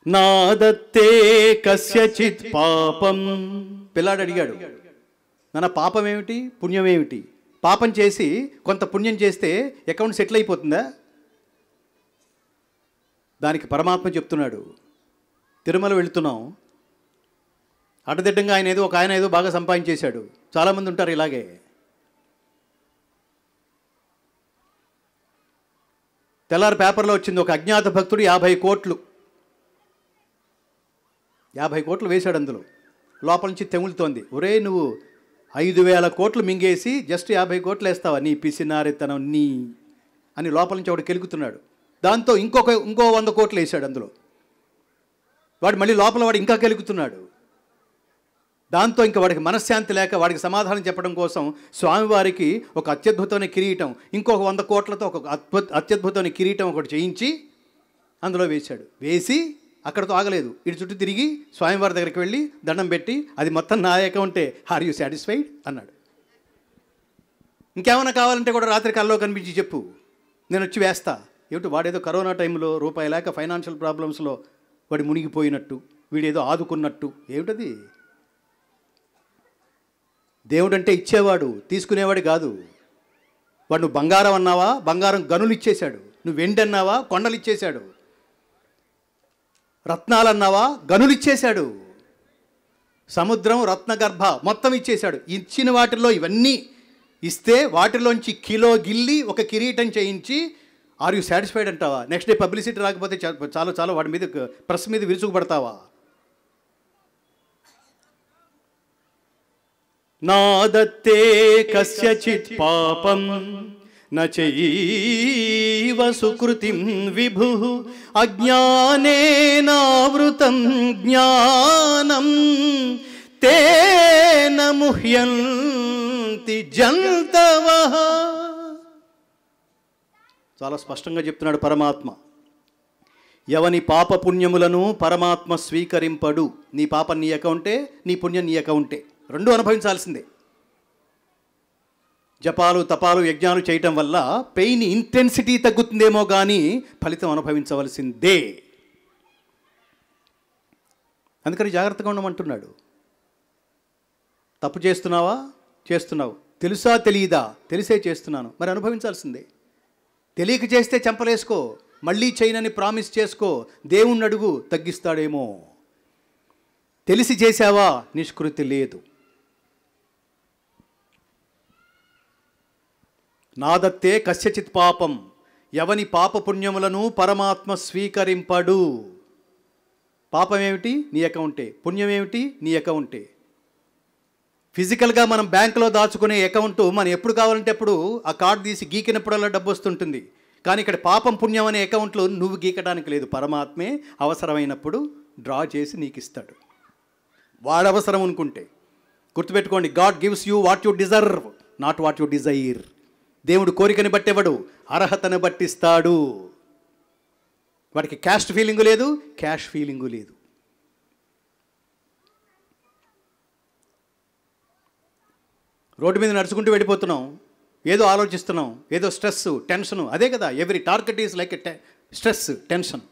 నాదత్తే కస్యచిత్ పాపం. పిల్లాడు అడిగాడు, నాన్న పాపం ఏమిటి, పుణ్యం ఏమిటి? పాపం చేసి కొంత పుణ్యం చేస్తే అకౌంట్ సెటిల్ అయిపోతుందా? దానికి పరమాత్మ చెప్తున్నాడు, తిరుమల వెళుతున్నాం, అడ్డదిడ్డంగా ఒక ఆయన ఏదో బాగా సంపాదించేశాడు. చాలామంది ఉంటారు ఇలాగే. తెల్లారి పేపర్లో వచ్చింది, ఒక అజ్ఞాత భక్తుడు 50 కోట్లు వేశాడు. అందులో లోపల నుంచి తెములుతోంది, ఒరే నువ్వు 5,000 కోట్లు మింగేసి జస్ట్ 50 కోట్లు వేస్తావా, నీ పిసినారితనం నీ అని లోపల నుంచి ఒకడు కెలుగుతున్నాడు. దాంతో ఇంకో 100 కోట్లు వేశాడు అందులో. వాడు మళ్ళీ లోపల వాడు ఇంకా కెలుగుతున్నాడు. దాంతో ఇంకా వాడికి మనశ్శాంతి లేక వాడికి సమాధానం చెప్పడం కోసం స్వామివారికి ఒక అత్యద్భుతమైన కిరీటం, ఇంకొక 100 కోట్లతో ఒక అత్యద్భుతమైన కిరీటం ఒకటి చేయించి అందులో వేశాడు. వేసి అక్కడితో ఆగలేదు, ఇటు చుట్టూ తిరిగి స్వామివారి దగ్గరికి వెళ్ళి దండం పెట్టి, అది మొత్తం నా అకౌంటే, ఆర్ యూ సాటిస్ఫైడ్ అన్నాడు. ఇంకేమైనా కావాలంటే కూడా రాత్రి కల్లో కనిపించి చెప్పు, నేను వచ్చి వేస్తా. ఏమిటి వాడేదో కరోనా టైంలో రూపాయి లేక ఫైనాన్షియల్ ప్రాబ్లమ్స్లో వాడు మునిగిపోయినట్టు, వీడేదో ఆదుకున్నట్టు. ఏమిటది? దేవుడు అంటే ఇచ్చేవాడు, తీసుకునేవాడు కాదు. వాడు నువ్వు బంగారం అన్నావా, బంగారం గనులు ఇచ్చేశాడు. నువ్వు వెండి అన్నావా, కొండలు ఇచ్చేశాడు. రత్నాలు అన్నావా, గనులు ఇచ్చేశాడు. సముద్రం, రత్నగర్భ మొత్తం ఇచ్చేశాడు. ఇచ్చిన వాటిల్లో ఇవన్నీ ఇస్తే వాటిలోంచి కిలో గిల్లి ఒక కిరీటం చేయించి ఆర్ యూ సాటిస్ఫైడ్ అంటావా? నెక్స్ట్ డే పబ్లిసిటీ రాకపోతే చాలా వాడి మీద ప్రెస్ మీద విరుచుకుపడతావా? నాదత్తే కస్యచిత్ పాపం నచైవ సుకృతిం విభుః అజ్ఞానేనావృతం జ్ఞానం తేన ముహ్యంతి జంతవః. చాలా స్పష్టంగా చెప్తున్నాడు పరమాత్మ. ఎవని పాపపుణ్యములను పరమాత్మ స్వీకరింపడు. నీ పాపం నీ అకౌంటే, నీ పుణ్యం నీ అకౌంటే, రెండు అనుభవించాల్సిందే. జపాలు తపాలు యజ్ఞాలు చేయటం వల్ల పెయిన్ ఇంటెన్సిటీ తగ్గుతుందేమో కానీ ఫలితం అనుభవించవలసిందే. అందుకని జాగ్రత్తగా ఉండమంటున్నాడు. తప్పు చేస్తున్నావా? చేస్తున్నావు. తెలుసా తెలియదా? తెలిసే చేస్తున్నాను, మరి అనుభవించాల్సిందే. తెలియక చేస్తే చెంపలేసుకో, మళ్ళీ చేయనని ప్రామిస్ చేసుకో, దేవుణ్ణి అడుగు, తగ్గిస్తాడేమో. తెలిసి చేశావా, నిష్కృతి లేదు. నాదత్తే కస్యచిత్ పాపం, ఎవని పాపపుణ్యములను పరమాత్మ స్వీకరింపడు. పాపం ఏమిటి? నీ అకౌంటే. పుణ్యం ఏమిటి? నీ అకౌంటే. ఫిజికల్గా మనం బ్యాంకులో దాచుకునే అకౌంట్ మనం ఎప్పుడు కావాలంటే అప్పుడు ఆ కార్డు తీసి గీకినప్పుడల్లా డబ్బు వస్తుంటుంది. కానీ ఇక్కడ పాపం పుణ్యం అనే అకౌంట్లో నువ్వు గీకడానికి లేదు. పరమాత్మే అవసరమైనప్పుడు డ్రా చేసి నీకు ఇస్తాడు, వాడు అవసరం అనుకుంటే. గుర్తుపెట్టుకోండి, God gives you what you deserve, not what you Dzire. దేవుడు కోరికని బట్టేవాడు, అర్హతను బట్టిస్తాడు. వాడికి క్యాస్ట్ ఫీలింగు లేదు, క్యాష్ ఫీలింగు లేదు. రోడ్డు మీద నడుచుకుంటూ వెళ్ళిపోతున్నాం, ఏదో ఆలోచిస్తున్నాం, ఏదో స్ట్రెస్ టెన్షను. అదే కదా, every target is like a stress tension.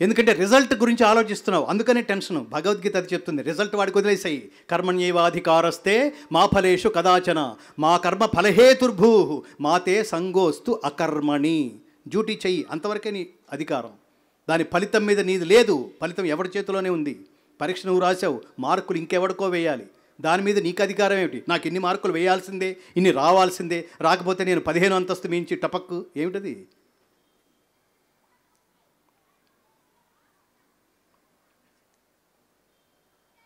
ఎందుకంటే రిజల్ట్ గురించి ఆలోచిస్తున్నావు, అందుకనే టెన్షను. భగవద్గీత అది చెప్తుంది, రిజల్ట్ వాడికి వదిలేసాయి. కర్మణ్యేవాధికారస్తే మా ఫలేషు కదాచన మా కర్మ ఫలహేతుర్భూ మాతే సంగోస్తు అకర్మణి. డ్యూటీ చెయ్యి, అంతవరకే నీ అధికారం. దాని ఫలితం మీద నీది లేదు. ఫలితం ఎవరి చేతిలోనే ఉంది. పరీక్ష నువ్వు రాసావు, మార్కులు ఇంకెవడికో వేయాలి. దాని మీద నీకు అధికారం ఏమిటి? నాకు ఇన్ని మార్కులు వేయాల్సిందే, ఇన్ని రావాల్సిందే, రాకపోతే నేను 15 అంతస్తు మించి టపక్కు. ఏమిటది?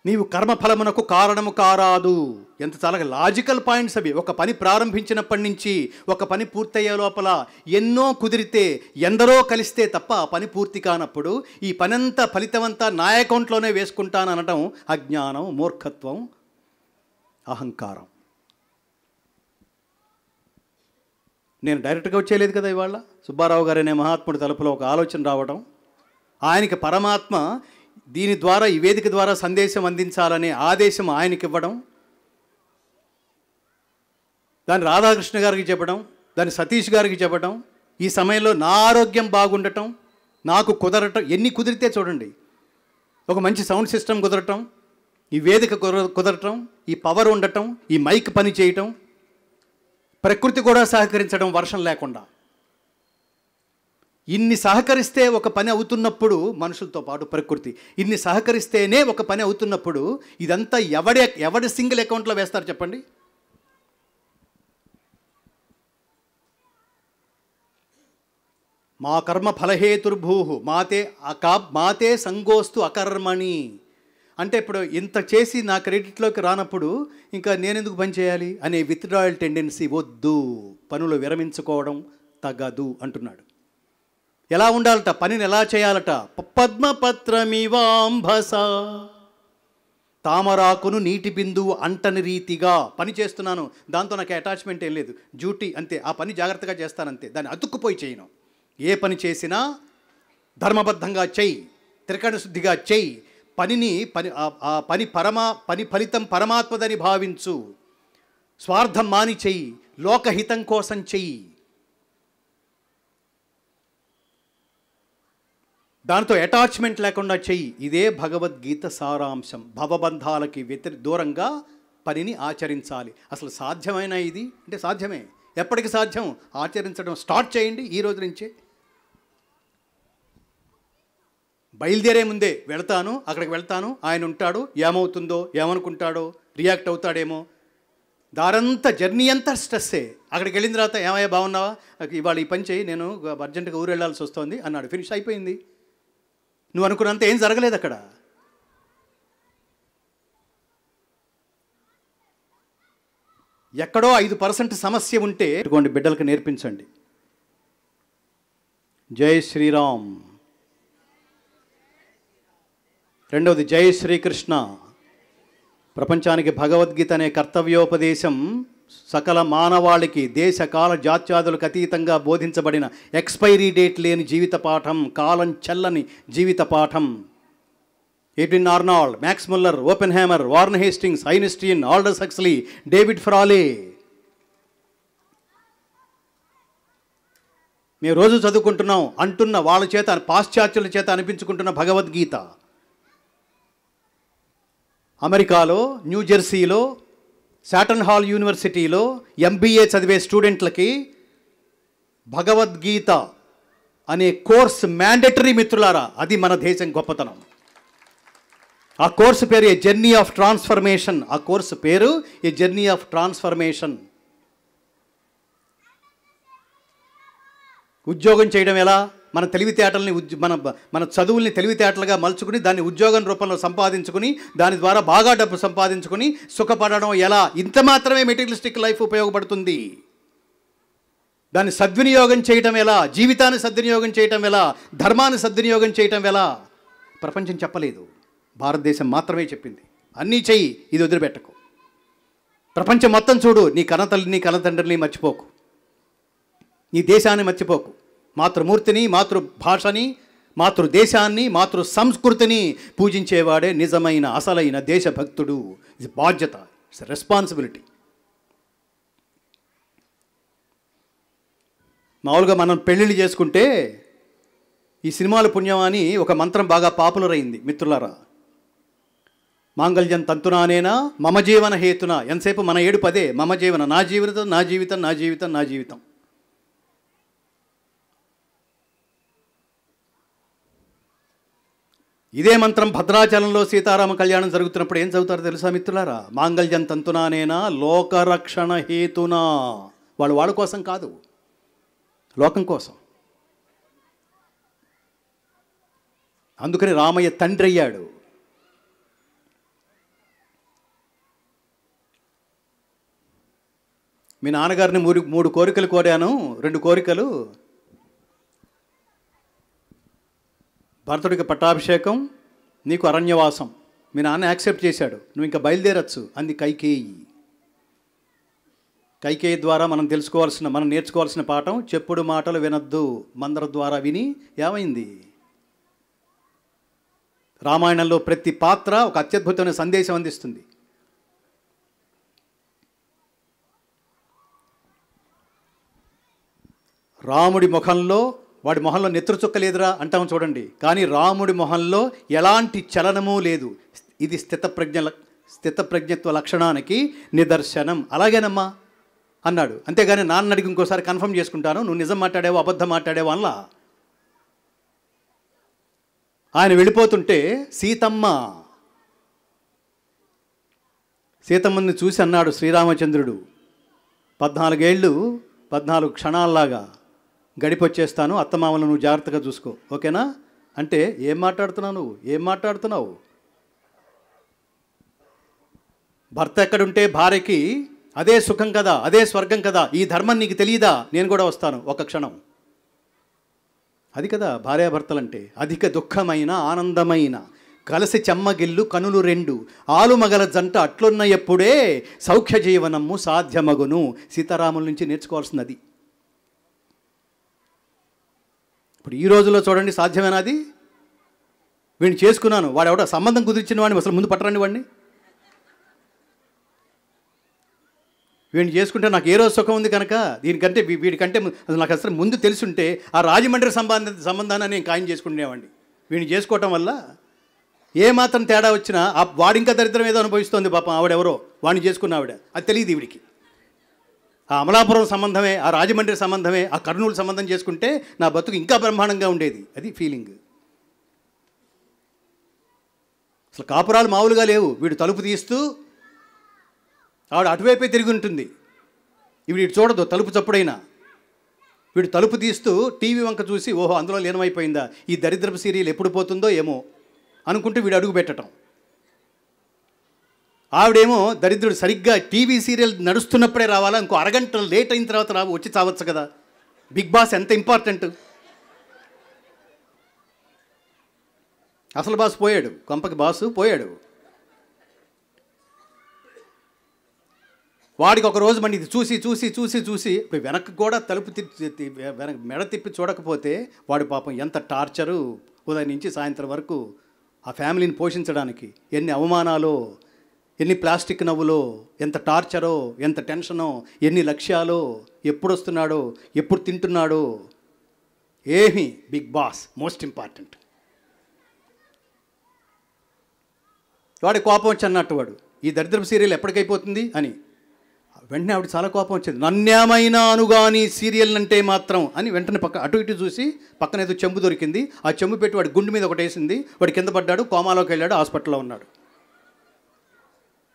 నీవు కర్మఫలమునకు కారణము కారాదు. ఎంత చాలా లాజికల్ పాయింట్స్ అవి. ఒక పని ప్రారంభించినప్పటి నుంచి ఒక పని పూర్తయ్యే లోపల ఎన్నో కుదిరితే, ఎందరో కలిస్తే తప్ప ఆ పని పూర్తి కానప్పుడు ఈ పనంతా ఫలితమంతా నా అకౌంట్లోనే వేసుకుంటాననటం అజ్ఞానం, మూర్ఖత్వం, అహంకారం. నేను డైరెక్ట్గా వచ్చేయలేదు కదా ఇవాళ. సుబ్బారావు గారు అనే మహాత్ముడి తలుపులో ఒక ఆలోచన రావడం, ఆయనకి పరమాత్మ దీని ద్వారా, ఈ వేదిక ద్వారా సందేశం అందించాలనే ఆదేశం ఆయనకి ఇవ్వడం, దాన్ని రాధాకృష్ణ గారికి చెప్పడం, దాన్ని సతీష్ గారికి చెప్పడం, ఈ సమయంలో నా ఆరోగ్యం బాగుండటం, నాకు కుదరటం, ఎన్ని కుదిరితే చూడండి, ఒక మంచి సౌండ్ సిస్టమ్ కుదరటం, ఈ వేదిక కుదరటం, ఈ పవర్ ఉండటం, ఈ మైక్ పని చేయటం, ప్రకృతి కూడా సహకరించడం వర్షం లేకుండా. ఇన్ని సహకరిస్తే ఒక పని అవుతున్నప్పుడు, మనుషులతో పాటు ప్రకృతి ఇన్ని సహకరిస్తేనే ఒక పని అవుతున్నప్పుడు, ఇదంతా ఎవడి సింగిల్ అకౌంట్లో వేస్తారు చెప్పండి? మా కర్మ ఫలహేతుర్భూ మాతే సంగోస్తు అకర్మణి. అంటే ఇప్పుడు ఇంత చేసి నా క్రెడిట్లోకి రానప్పుడు ఇంకా నేనెందుకు పని చేయాలి అనే విత్డ్రాయల్ టెండెన్సీ వద్దు, పనులు విరమించుకోవడం తగదు అంటున్నాడు. ఎలా ఉండాలట, పనిని ఎలా చేయాలట? పద్మపత్రమివాంభస, తామరాకును నీటి బిందువు అంటని రీతిగా పని చేస్తున్నాను, దాంతో నాకు అటాచ్మెంట్ ఏం లేదు, డ్యూటీ అంతే, ఆ పని జాగ్రత్తగా చేస్తానంతే, దాన్ని అతుక్కుపోయి చేయను. ఏ పని చేసినా ధర్మబద్ధంగా చెయ్యి, త్రికరణ శుద్ధిగా చెయ్యి, పని ఫలితం పరమాత్మదని భావించు, స్వార్థం మాని చెయ్యి, లోకహితం కోసం చెయ్యి. దాంతో అటాచ్మెంట్ లేకుండా చెయ్యి. ఇదే భగవద్గీత సారాంశం. భవబంధాలకి దూరంగా పనిని ఆచరించాలి. అసలు సాధ్యమైన ఇది అంటే సాధ్యమే. ఎప్పటికి సాధ్యం? ఆచరించడం స్టార్ట్ చేయండి ఈ రోజు నుంచే. బయలుదేరే ముందే అక్కడికి వెళ్తాను, ఆయన ఉంటాడు, ఏమవుతుందో, ఏమనుకుంటాడో, రియాక్ట్ అవుతాడేమో, దారంతా జర్నీ అంతా స్ట్రెస్సే. అక్కడికి వెళ్ళిన తర్వాత ఏమయ్యా బాగున్నావా, ఇవాళ ఈ పని చేయి, నేను అర్జెంటుగా ఊరు వెళ్ళాల్సి వస్తుంది అన్నాడు, ఫినిష్ అయిపోయింది. నువ్వు అనుకున్నంత ఏం జరగలేదు అక్కడ. ఎక్కడో 5% సమస్య ఉంటే ఇటువంటి బిడ్డలకు నేర్పించండి. జై శ్రీరామ్. రెండవది జై శ్రీకృష్ణ. ప్రపంచానికి భగవద్గీత అనే కర్తవ్యోపదేశం సకల మానవాళికి దేశకాల జాత్యాదులకు అతీతంగా బోధించబడిన ఎక్స్పైరీ డేట్ లేని జీవిత పాఠం, కాలం చెల్లని జీవిత పాఠం. Edwin Arnold, max Muller, open hammer, warn Hastings, Einstein, Aldous Huxley, David ఫ్రాలే, మేము రోజు చదువుకుంటున్నాం అంటున్న వాళ్ళ చేత, పాశ్చాత్యుల చేత అనిపించుకుంటున్న భగవద్గీత అమెరికాలో న్యూజెర్సీలో శాటన్ హాల్ యూనివర్సిటీలో MBA చదివే స్టూడెంట్లకి భగవద్గీత అనే కోర్స్ మ్యాండేటరీ మిత్రులారా. అది మన దేశం గొప్పతనం. ఆ కోర్సు పేరు ఏ జర్నీ ఆఫ్ ట్రాన్స్ఫర్మేషన్. ఆ కోర్సు పేరు ఏ జర్నీ ఆఫ్ ట్రాన్స్ఫర్మేషన్. ఉద్యోగం చేయడం ఎలా? మన తెలివితేటల్ని మన చదువుల్ని తెలివితేటలుగా మలుచుకుని దాన్ని ఉద్యోగం రూపంలో సంపాదించుకుని దాని ద్వారా బాగా డబ్బు సంపాదించుకుని సుఖపడడం ఎలా? ఇంత మాత్రమే మెటీరియలిస్టిక్ లైఫ్ ఉపయోగపడుతుంది. దాన్ని సద్వినియోగం చేయటం ఎలా? జీవితాన్ని సద్వినియోగం చేయటం ఎలా? ధర్మాన్ని సద్వినియోగం చేయటం ఎలా? ప్రపంచం చెప్పలేదు, భారతదేశం మాత్రమే చెప్పింది. అన్నీ చెయ్యి, ఇది వదిలిపెట్టకు. ప్రపంచం మొత్తం చూడు, నీ కన్నతల్లిని కన్నతండ్రిని మర్చిపోకు, నీ దేశాన్ని మర్చిపోకు. మాతృమూర్తిని, మాతృభాషని, మాతృదేశాన్ని, మాతృ సంస్కృతిని పూజించేవాడే నిజమైన అసలైన దేశభక్తుడు. ఇది బాధ్యత, ఇట్స్ రెస్పాన్సిబిలిటీ. మామూలుగా మనం పెళ్ళిళ్ళు చేసుకుంటే ఈ సినిమాల పుణ్యం అని ఒక మంత్రం బాగా పాపులర్ అయింది మిత్రులారా. మాంగళ్యం తంతునానేనా మమ జీవన హేతున. ఎంతసేపు మన ఏడు పదే మమ జీవన, నా జీవితం నా జీవితం నా జీవితం నా జీవితం. ఇదే మంత్రం భద్రాచలంలో సీతారామ కళ్యాణం జరుగుతున్నప్పుడు ఏం చదువుతారో తెలుసా మిత్రులారా? మాంగళ్యం తంతునానేనా లోకరక్షణ హేతునా. వాళ్ళ కోసం కాదు, లోకం కోసం. అందుకని రామయ్య తండ్రి అయ్యాడు. మీ నాన్నగారిని 3 కోరికలు కోరాను, 2 కోరికలు, భరతుడికి పట్టాభిషేకం, నీకు అరణ్యవాసం. మీ నాన్న యాక్సెప్ట్ చేశాడు, నువ్వు ఇంకా బయలుదేరచ్చు అంది కైకేయి. కైకేయి ద్వారా మనం నేర్చుకోవాల్సిన పాఠం, చెప్పుడు మాటలు వినొద్దు. మందర ద్వారా విని ఏమైంది? రామాయణంలో ప్రతి పాత్ర ఒక అత్యద్భుతమైన సందేశం అందిస్తుంది. రాముడి ముఖంలో వాడి మొహంలో నెత్తురు చుక్క లేదురా అంటాము చూడండి. కానీ రాముడి మొహంలో ఎలాంటి చలనమూ లేదు. ఇది స్థితప్రజ్ఞత్వ లక్షణానికి నిదర్శనం. అలాగేనమ్మా అన్నాడు. అంతేగాని నాన్న అడిగి ఇంకోసారి కన్ఫర్మ్ చేసుకుంటాను, నువ్వు నిజం మాట్లాడావో అబద్ధం మాట్లాడావో అనలా. ఆయన వెళ్ళిపోతుంటే సీతమ్మని చూసి అన్నాడు శ్రీరామచంద్రుడు, 14 ఏళ్ళు 14 క్షణాల్లాగా గడిపొచ్చేస్తాను, అత్తమామలను నువ్వు జాగ్రత్తగా చూసుకో, ఓకేనా అంటే ఏం మాట్లాడుతున్నావు? భర్త ఎక్కడుంటే భార్యకి అదే సుఖం కదా, అదే స్వర్గం కదా, ఈ ధర్మం నీకు తెలియదా, నేను కూడా వస్తాను ఒక క్షణం. అది కదా భార్యాభర్తలంటే. అధిక దుఃఖమైన ఆనందమైన కలిసి చెమ్మగిల్లు కనులు 2 ఆలుమగల జంట అట్లున్న ఎప్పుడే సౌఖ్య జీవనము సాధ్యమగును. సీతారాముల నుంచి నేర్చుకోవాల్సింది. ఇప్పుడు ఈ రోజుల్లో చూడండి, సాధ్యమేనాది? వీడిని చేసుకున్నాను, వాడెవడ సంబంధం కుదిర్చిన వాడిని అసలు ముందు పట్టరండి వాడిని. వీడిని చేసుకుంటే నాకు ఏ రోజు సుఖం ఉంది కనుక దీనికంటే వీడికంటే నాకు అసలు ముందు తెలుసుంటే ఆ రాజమండ్రి సంబంధాన్ని నేను ఖాయం చేసుకునేవాడిని. వీడిని చేసుకోవటం వల్ల ఏమాత్రం తేడా వచ్చినా వాడింకా దరిద్రం ఏదో అనుభవిస్తోంది పాపం ఆవిడెవరో, వాడిని చేసుకున్న ఆవిడ, అది తెలియదు వీడికి. ఆ అమలాపురం సంబంధమే, ఆ రాజమండ్రి సంబంధమే, ఆ కర్నూలు సంబంధం చేసుకుంటే నా బతుకు ఇంకా బ్రహ్మాండంగా ఉండేది. అది ఫీలింగ్. అసలు కాపురాలు మామూలుగా లేవు. వీడు తలుపు తీస్తూ ఆవిడ అటువైపే తిరిగి ఉంటుంది. వీడు చూడదు తలుపు చప్పుడైనా. వీడు తలుపు తీస్తూ టీవీ వంక చూసి ఓహో అందులో లీనమైపోయిందా, ఈ దరిద్రపు సీరియల్ ఎప్పుడు పోతుందో ఏమో అనుకుంటూ వీడు అడుగు పెట్టడం. ఆవిడేమో దరిద్రుడు సరిగ్గా టీవీ సీరియల్ నడుస్తున్నప్పుడే రావాలా, ఇంకో అరగంట లేట్ అయిన తర్వాత వచ్చి చావచ్చు కదా. బిగ్ బాస్ ఎంత ఇంపార్టెంట్. అసలు బాస్ పోయాడు, కొంపకి బాసు పోయాడు. వాడికి ఒక రోజు మన ఇది చూసి వెనక్కి కూడా తలుపు మెడ తిప్పి చూడకపోతే వాడి పాపం ఎంత టార్చరు. ఉదయం నుంచి సాయంత్రం వరకు ఆ ఫ్యామిలీని పోషించడానికి ఎన్ని అవమానాలో, ఎన్ని ప్లాస్టిక్ నవ్వులో, ఎంత టార్చరో, ఎంత టెన్షనో, ఎన్ని లక్ష్యాలో, ఎప్పుడు వస్తున్నాడో, ఎప్పుడు తింటున్నాడో. ఏమి బిగ్ బాస్ మోస్ట్ ఇంపార్టెంట్. వాడి కోపం వచ్చి అన్నట్టు వాడు ఈ దరిద్రపు సీరియల్ ఎప్పటికైపోతుంది అని. వెంటనే ఆవిడ చాలా కోపం వచ్చింది. నన్నేమైనా అనుగాని సీరియల్ అంటే మాత్రం అని వెంటనే అటు ఇటు చూసి పక్కన ఏదో చెంబు దొరికింది, ఆ చెంబు పెట్టి వాడి గుండు మీద ఒకటి వేసింది. వాడు కింద పడ్డాడు, కోమాలోకి వెళ్ళాడు, హాస్పిటల్లో ఉన్నాడు.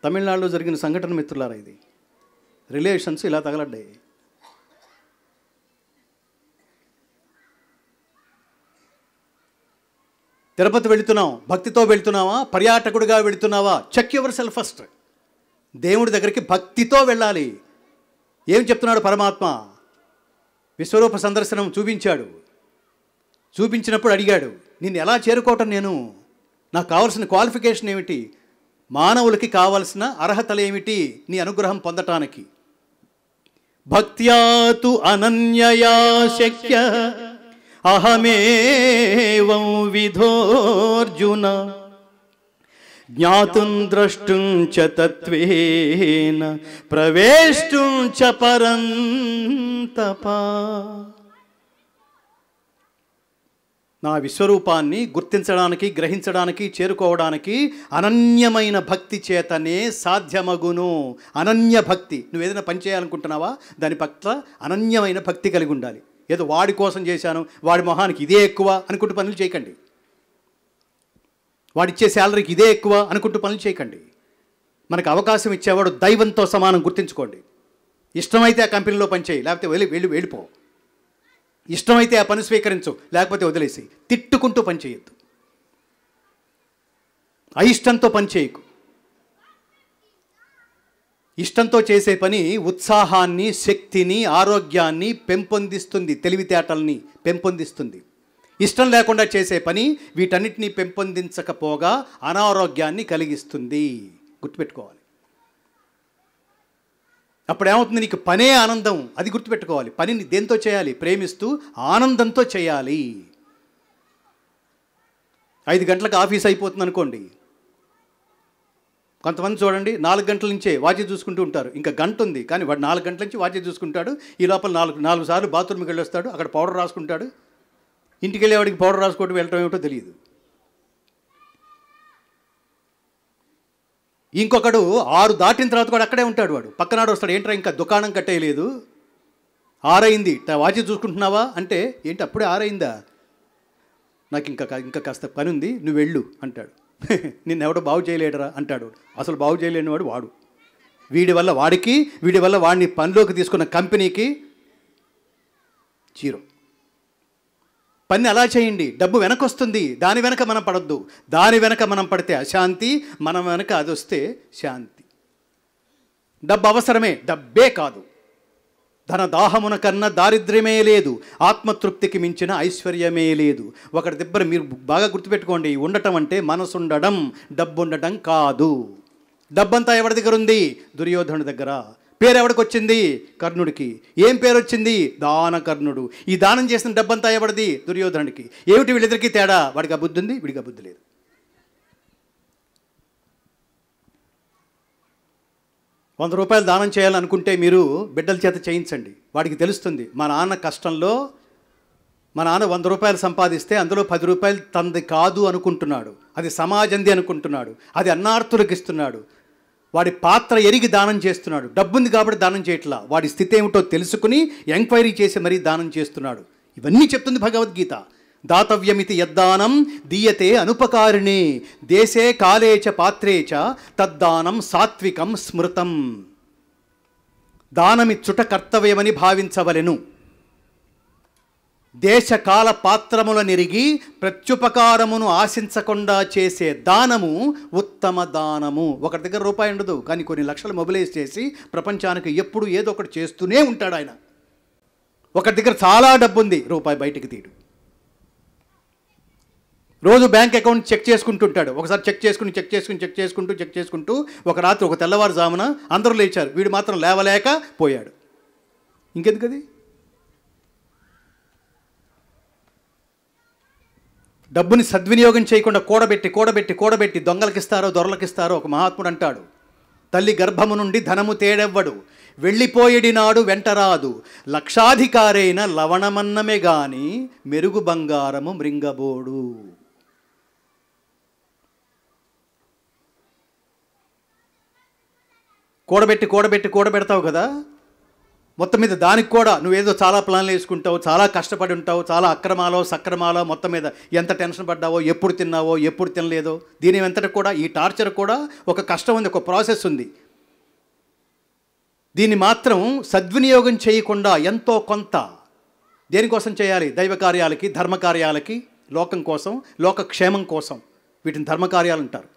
తమిళనాడులో జరిగిన సంఘటన మిత్రులారా. ఇది రిలేషన్స్ ఇలా తగలడ్డాయి. తిరుపతి వెళుతున్నాం, భక్తితో వెళుతున్నావా, పర్యాటకుడిగా వెళుతున్నావా, చెక్ యువర్ సెల్ఫ్ ఫస్ట్. దేవుడి దగ్గరికి భక్తితో వెళ్ళాలి. ఏం చెప్తున్నాడు పరమాత్మ? విశ్వరూప సందర్శనం చూపించాడు. చూపించినప్పుడు అడిగాడు, నిన్ను ఎలా చేరుకోవటం, నాకు కావాల్సిన క్వాలిఫికేషన్ ఏమిటి, మానవులకి కావాల్సిన అర్హతలు ఏమిటి నీ అనుగ్రహం పొందటానికి? భక్త్యాతు అనన్యయా శక్య అహమేవం విధోర్జున జ్ఞాతుం ద్రష్టుం చ తత్వేన ప్రవేష్టుం చ పరంతప. నా విశ్వరూపాన్ని గుర్తించడానికి, గ్రహించడానికి, చేరుకోవడానికి అనన్యమైన భక్తి చేతనే సాధ్యమగును. అనన్య భక్తి. నువ్వు ఏదైనా పని చేయాలనుకుంటున్నావా, దాని పట్ల అనన్యమైన భక్తి కలిగి ఉండాలి. ఏదో వాడి కోసం చేశాను, వాడి మొహానికి ఇదే ఎక్కువ అనుకుంటూ పనులు చేయకండి. వాడిచ్చే శాలరీకి ఇదే ఎక్కువ అనుకుంటూ పనులు చేయకండి. మనకు అవకాశం ఇచ్చేవాడు దైవంతో సమానం గుర్తించుకోండి. ఇష్టమైతే ఆ కంపెనీలో పనిచేయి, లేకపోతే వెళ్ళిపో. ఇష్టమైతే ఆ పని స్వీకరించు, లేకపోతే వదిలేసి. తిట్టుకుంటూ పని చేయొద్దు, అయిష్టంతో పని చేయకు. ఇష్టంతో చేసే పని ఉత్సాహాన్ని, శక్తిని, ఆరోగ్యాన్ని పెంపొందిస్తుంది, తెలివితేటల్ని పెంపొందిస్తుంది. ఇష్టం లేకుండా చేసే పని వీటన్నిటినీ పెంపొందించకపోగా అనారోగ్యాన్ని కలిగిస్తుంది. గుర్తుపెట్టుకోవాలి. అప్పుడు ఏమవుతుంది, నీకు పనే ఆనందం. అది గుర్తుపెట్టుకోవాలి. పనిని దేంతో చేయాలి? ప్రేమిస్తూ ఆనందంతో చేయాలి. 5 గంటలకు ఆఫీస్ అయిపోతుంది అనుకోండి. కొంతమంది చూడండి 4 గంటల నుంచే వాచి చూసుకుంటూ ఉంటారు. ఇంకా గంట ఉంది కానీ వాడు 4 గంటల నుంచి వాచి చూసుకుంటాడు. ఈ లోపల 4 సార్లు బాత్రూమ్కి వెళ్ళొస్తాడు, అక్కడ పౌడర్ రాసుకుంటాడు. ఇంటికి వెళ్ళేవాడికి పౌడర్ రాసుకోవడం వెళ్ళటం ఏమిటో తెలియదు. ఇంకొకడు 6 దాటిన తర్వాత కూడా అక్కడే ఉంటాడు. వాడు పక్కనాడు వస్తాడు, ఏంట్రా ఇంకా దుకాణం కట్టేయలేదు, 6 అయింది, వాచి చూసుకుంటున్నావా అంటే, ఏంటి అప్పుడే 6 అయిందా, నాకు ఇంకా కాస్త పని ఉంది, నువ్వు వెళ్ళు అంటాడు. నిన్నెవడో బాగు చేయలేడరా అంటాడు. అసలు బాగు చేయలేని వాడు వాడు. వీడి వల్ల వాడిని పనిలోకి తీసుకున్న కంపెనీకి 0. పని అలా చేయండి, డబ్బు వెనక వస్తుంది, దాని వెనక మనం పడద్దు. దాని వెనక మనం పడితే అశాంతి, మనం వెనక అది వస్తే శాంతి. డబ్బు అవసరమే, డబ్బే కాదు. ధన దాహమున కన్నా దారిద్ర్యమే లేదు, ఆత్మతృప్తికి మించిన ఐశ్వర్యమే లేదు. ఒకటి దగ్గర మీరు బాగా గుర్తుపెట్టుకోండి, ఉండటం అంటే మనసు ఉండడం, డబ్బు ఉండటం కాదు. డబ్బంతా ఎవరి దగ్గర ఉంది? దుర్యోధనుడి దగ్గర. పేరు ఎవడికి వచ్చింది? కర్ణుడికి. ఏం పేరు వచ్చింది? దానకర్ణుడు. ఈ దానం చేసిన డబ్బంతా ఎవడిది? దుర్యోధనుడికి. ఏమిటి వీళ్ళిద్దరికీ తేడా? వాడికి అబుద్ధి ఉంది, వీడికి అబుద్ధి లేదు. ₹100 దానం చేయాలనుకుంటే మీరు బిడ్డల చేత చేయించండి. వాడికి తెలుస్తుంది, మా నాన్న కష్టంలో, మా నాన్న ₹100 సంపాదిస్తే అందులో ₹10 తనది కాదు అనుకుంటున్నాడు, అది సమాజంది అనుకుంటున్నాడు, అది అన్నార్థులకు ఇస్తున్నాడు. వాడి పాత్ర ఎరిగి దానం చేస్తున్నాడు. డబ్బుంది కాబట్టి దానం చేయట్లా, వాడి స్థితి ఏమిటో తెలుసుకుని ఎంక్వైరీ చేసి మరీ దానం చేస్తున్నాడు. ఇవన్నీ చెప్తుంది భగవద్గీత. దాతవ్యమితి యద్దానం దీయతే అనుపకారిణే దేశే కాలే చ పాత్రే చ తద్దానం సాత్వికం స్మృతం. దానమిచ్చుట కర్తవ్యమని భావించవలెను. దేశకాల పాత్రముల నిరిగి ప్రత్యుపకారమును ఆశించకుండా చేసే దానము ఉత్తమ దానము. ఒకటి దగ్గర రూపాయి ఉండదు, కానీ కొన్ని లక్షలు మొబిలైజ్ చేసి ప్రపంచానికి ఎప్పుడు ఏదో ఒకటి చేస్తూనే ఉంటాడు ఆయన. ఒకటి దగ్గర చాలా డబ్బు ఉంది, రూపాయి బయటికి తీయడు. రోజు బ్యాంక్ అకౌంట్ చెక్ చేసుకుంటుంటాడు. ఒకసారి చెక్ చేసుకుంటూ ఒక రాత్రి ఒక తెల్లవారుజామున అందరూ లేచారు, వీడు మాత్రం లేవలేక పోయాడు. ఇంకెందుకది? డబ్బుని సద్వినియోగం చేయకుండా కూడబెట్టి దొంగలకిస్తారో దొరలకిస్తారో ఒక మహాత్ముడు అంటాడు, తల్లి గర్భము నుండి ధనము తేడెవ్వడు, వెళ్ళిపోయేడి నాడు వెంటరాదు, లక్షాధికారైన లవణమన్నమే గాని మెరుగు బంగారము మృంగబోడు. కూడబెడతావు కదా, మొత్తం మీద దానికి కూడా నువ్వేదో చాలా ప్లాన్లు వేసుకుంటావు, చాలా కష్టపడి ఉంటావు, చాలా అక్రమాలో సక్రమాలో, మొత్తం మీద ఎంత టెన్షన్ పడ్డావో, ఎప్పుడు తిన్నావో ఎప్పుడు తినలేదో, దీని వెంతటి కూడా ఈ టార్చర్ కూడా ఒక కష్టం ఉంది, ఒక ప్రాసెస్ ఉంది. దీన్ని మాత్రం సద్వినియోగం చేయకుండా ఎంతో కొంత దేనికోసం చేయాలి? దైవ కార్యాలకి, ధర్మకార్యాలకి, లోకం కోసం, లోక క్షేమం కోసం. వీటిని ధర్మకార్యాలు అంటారు.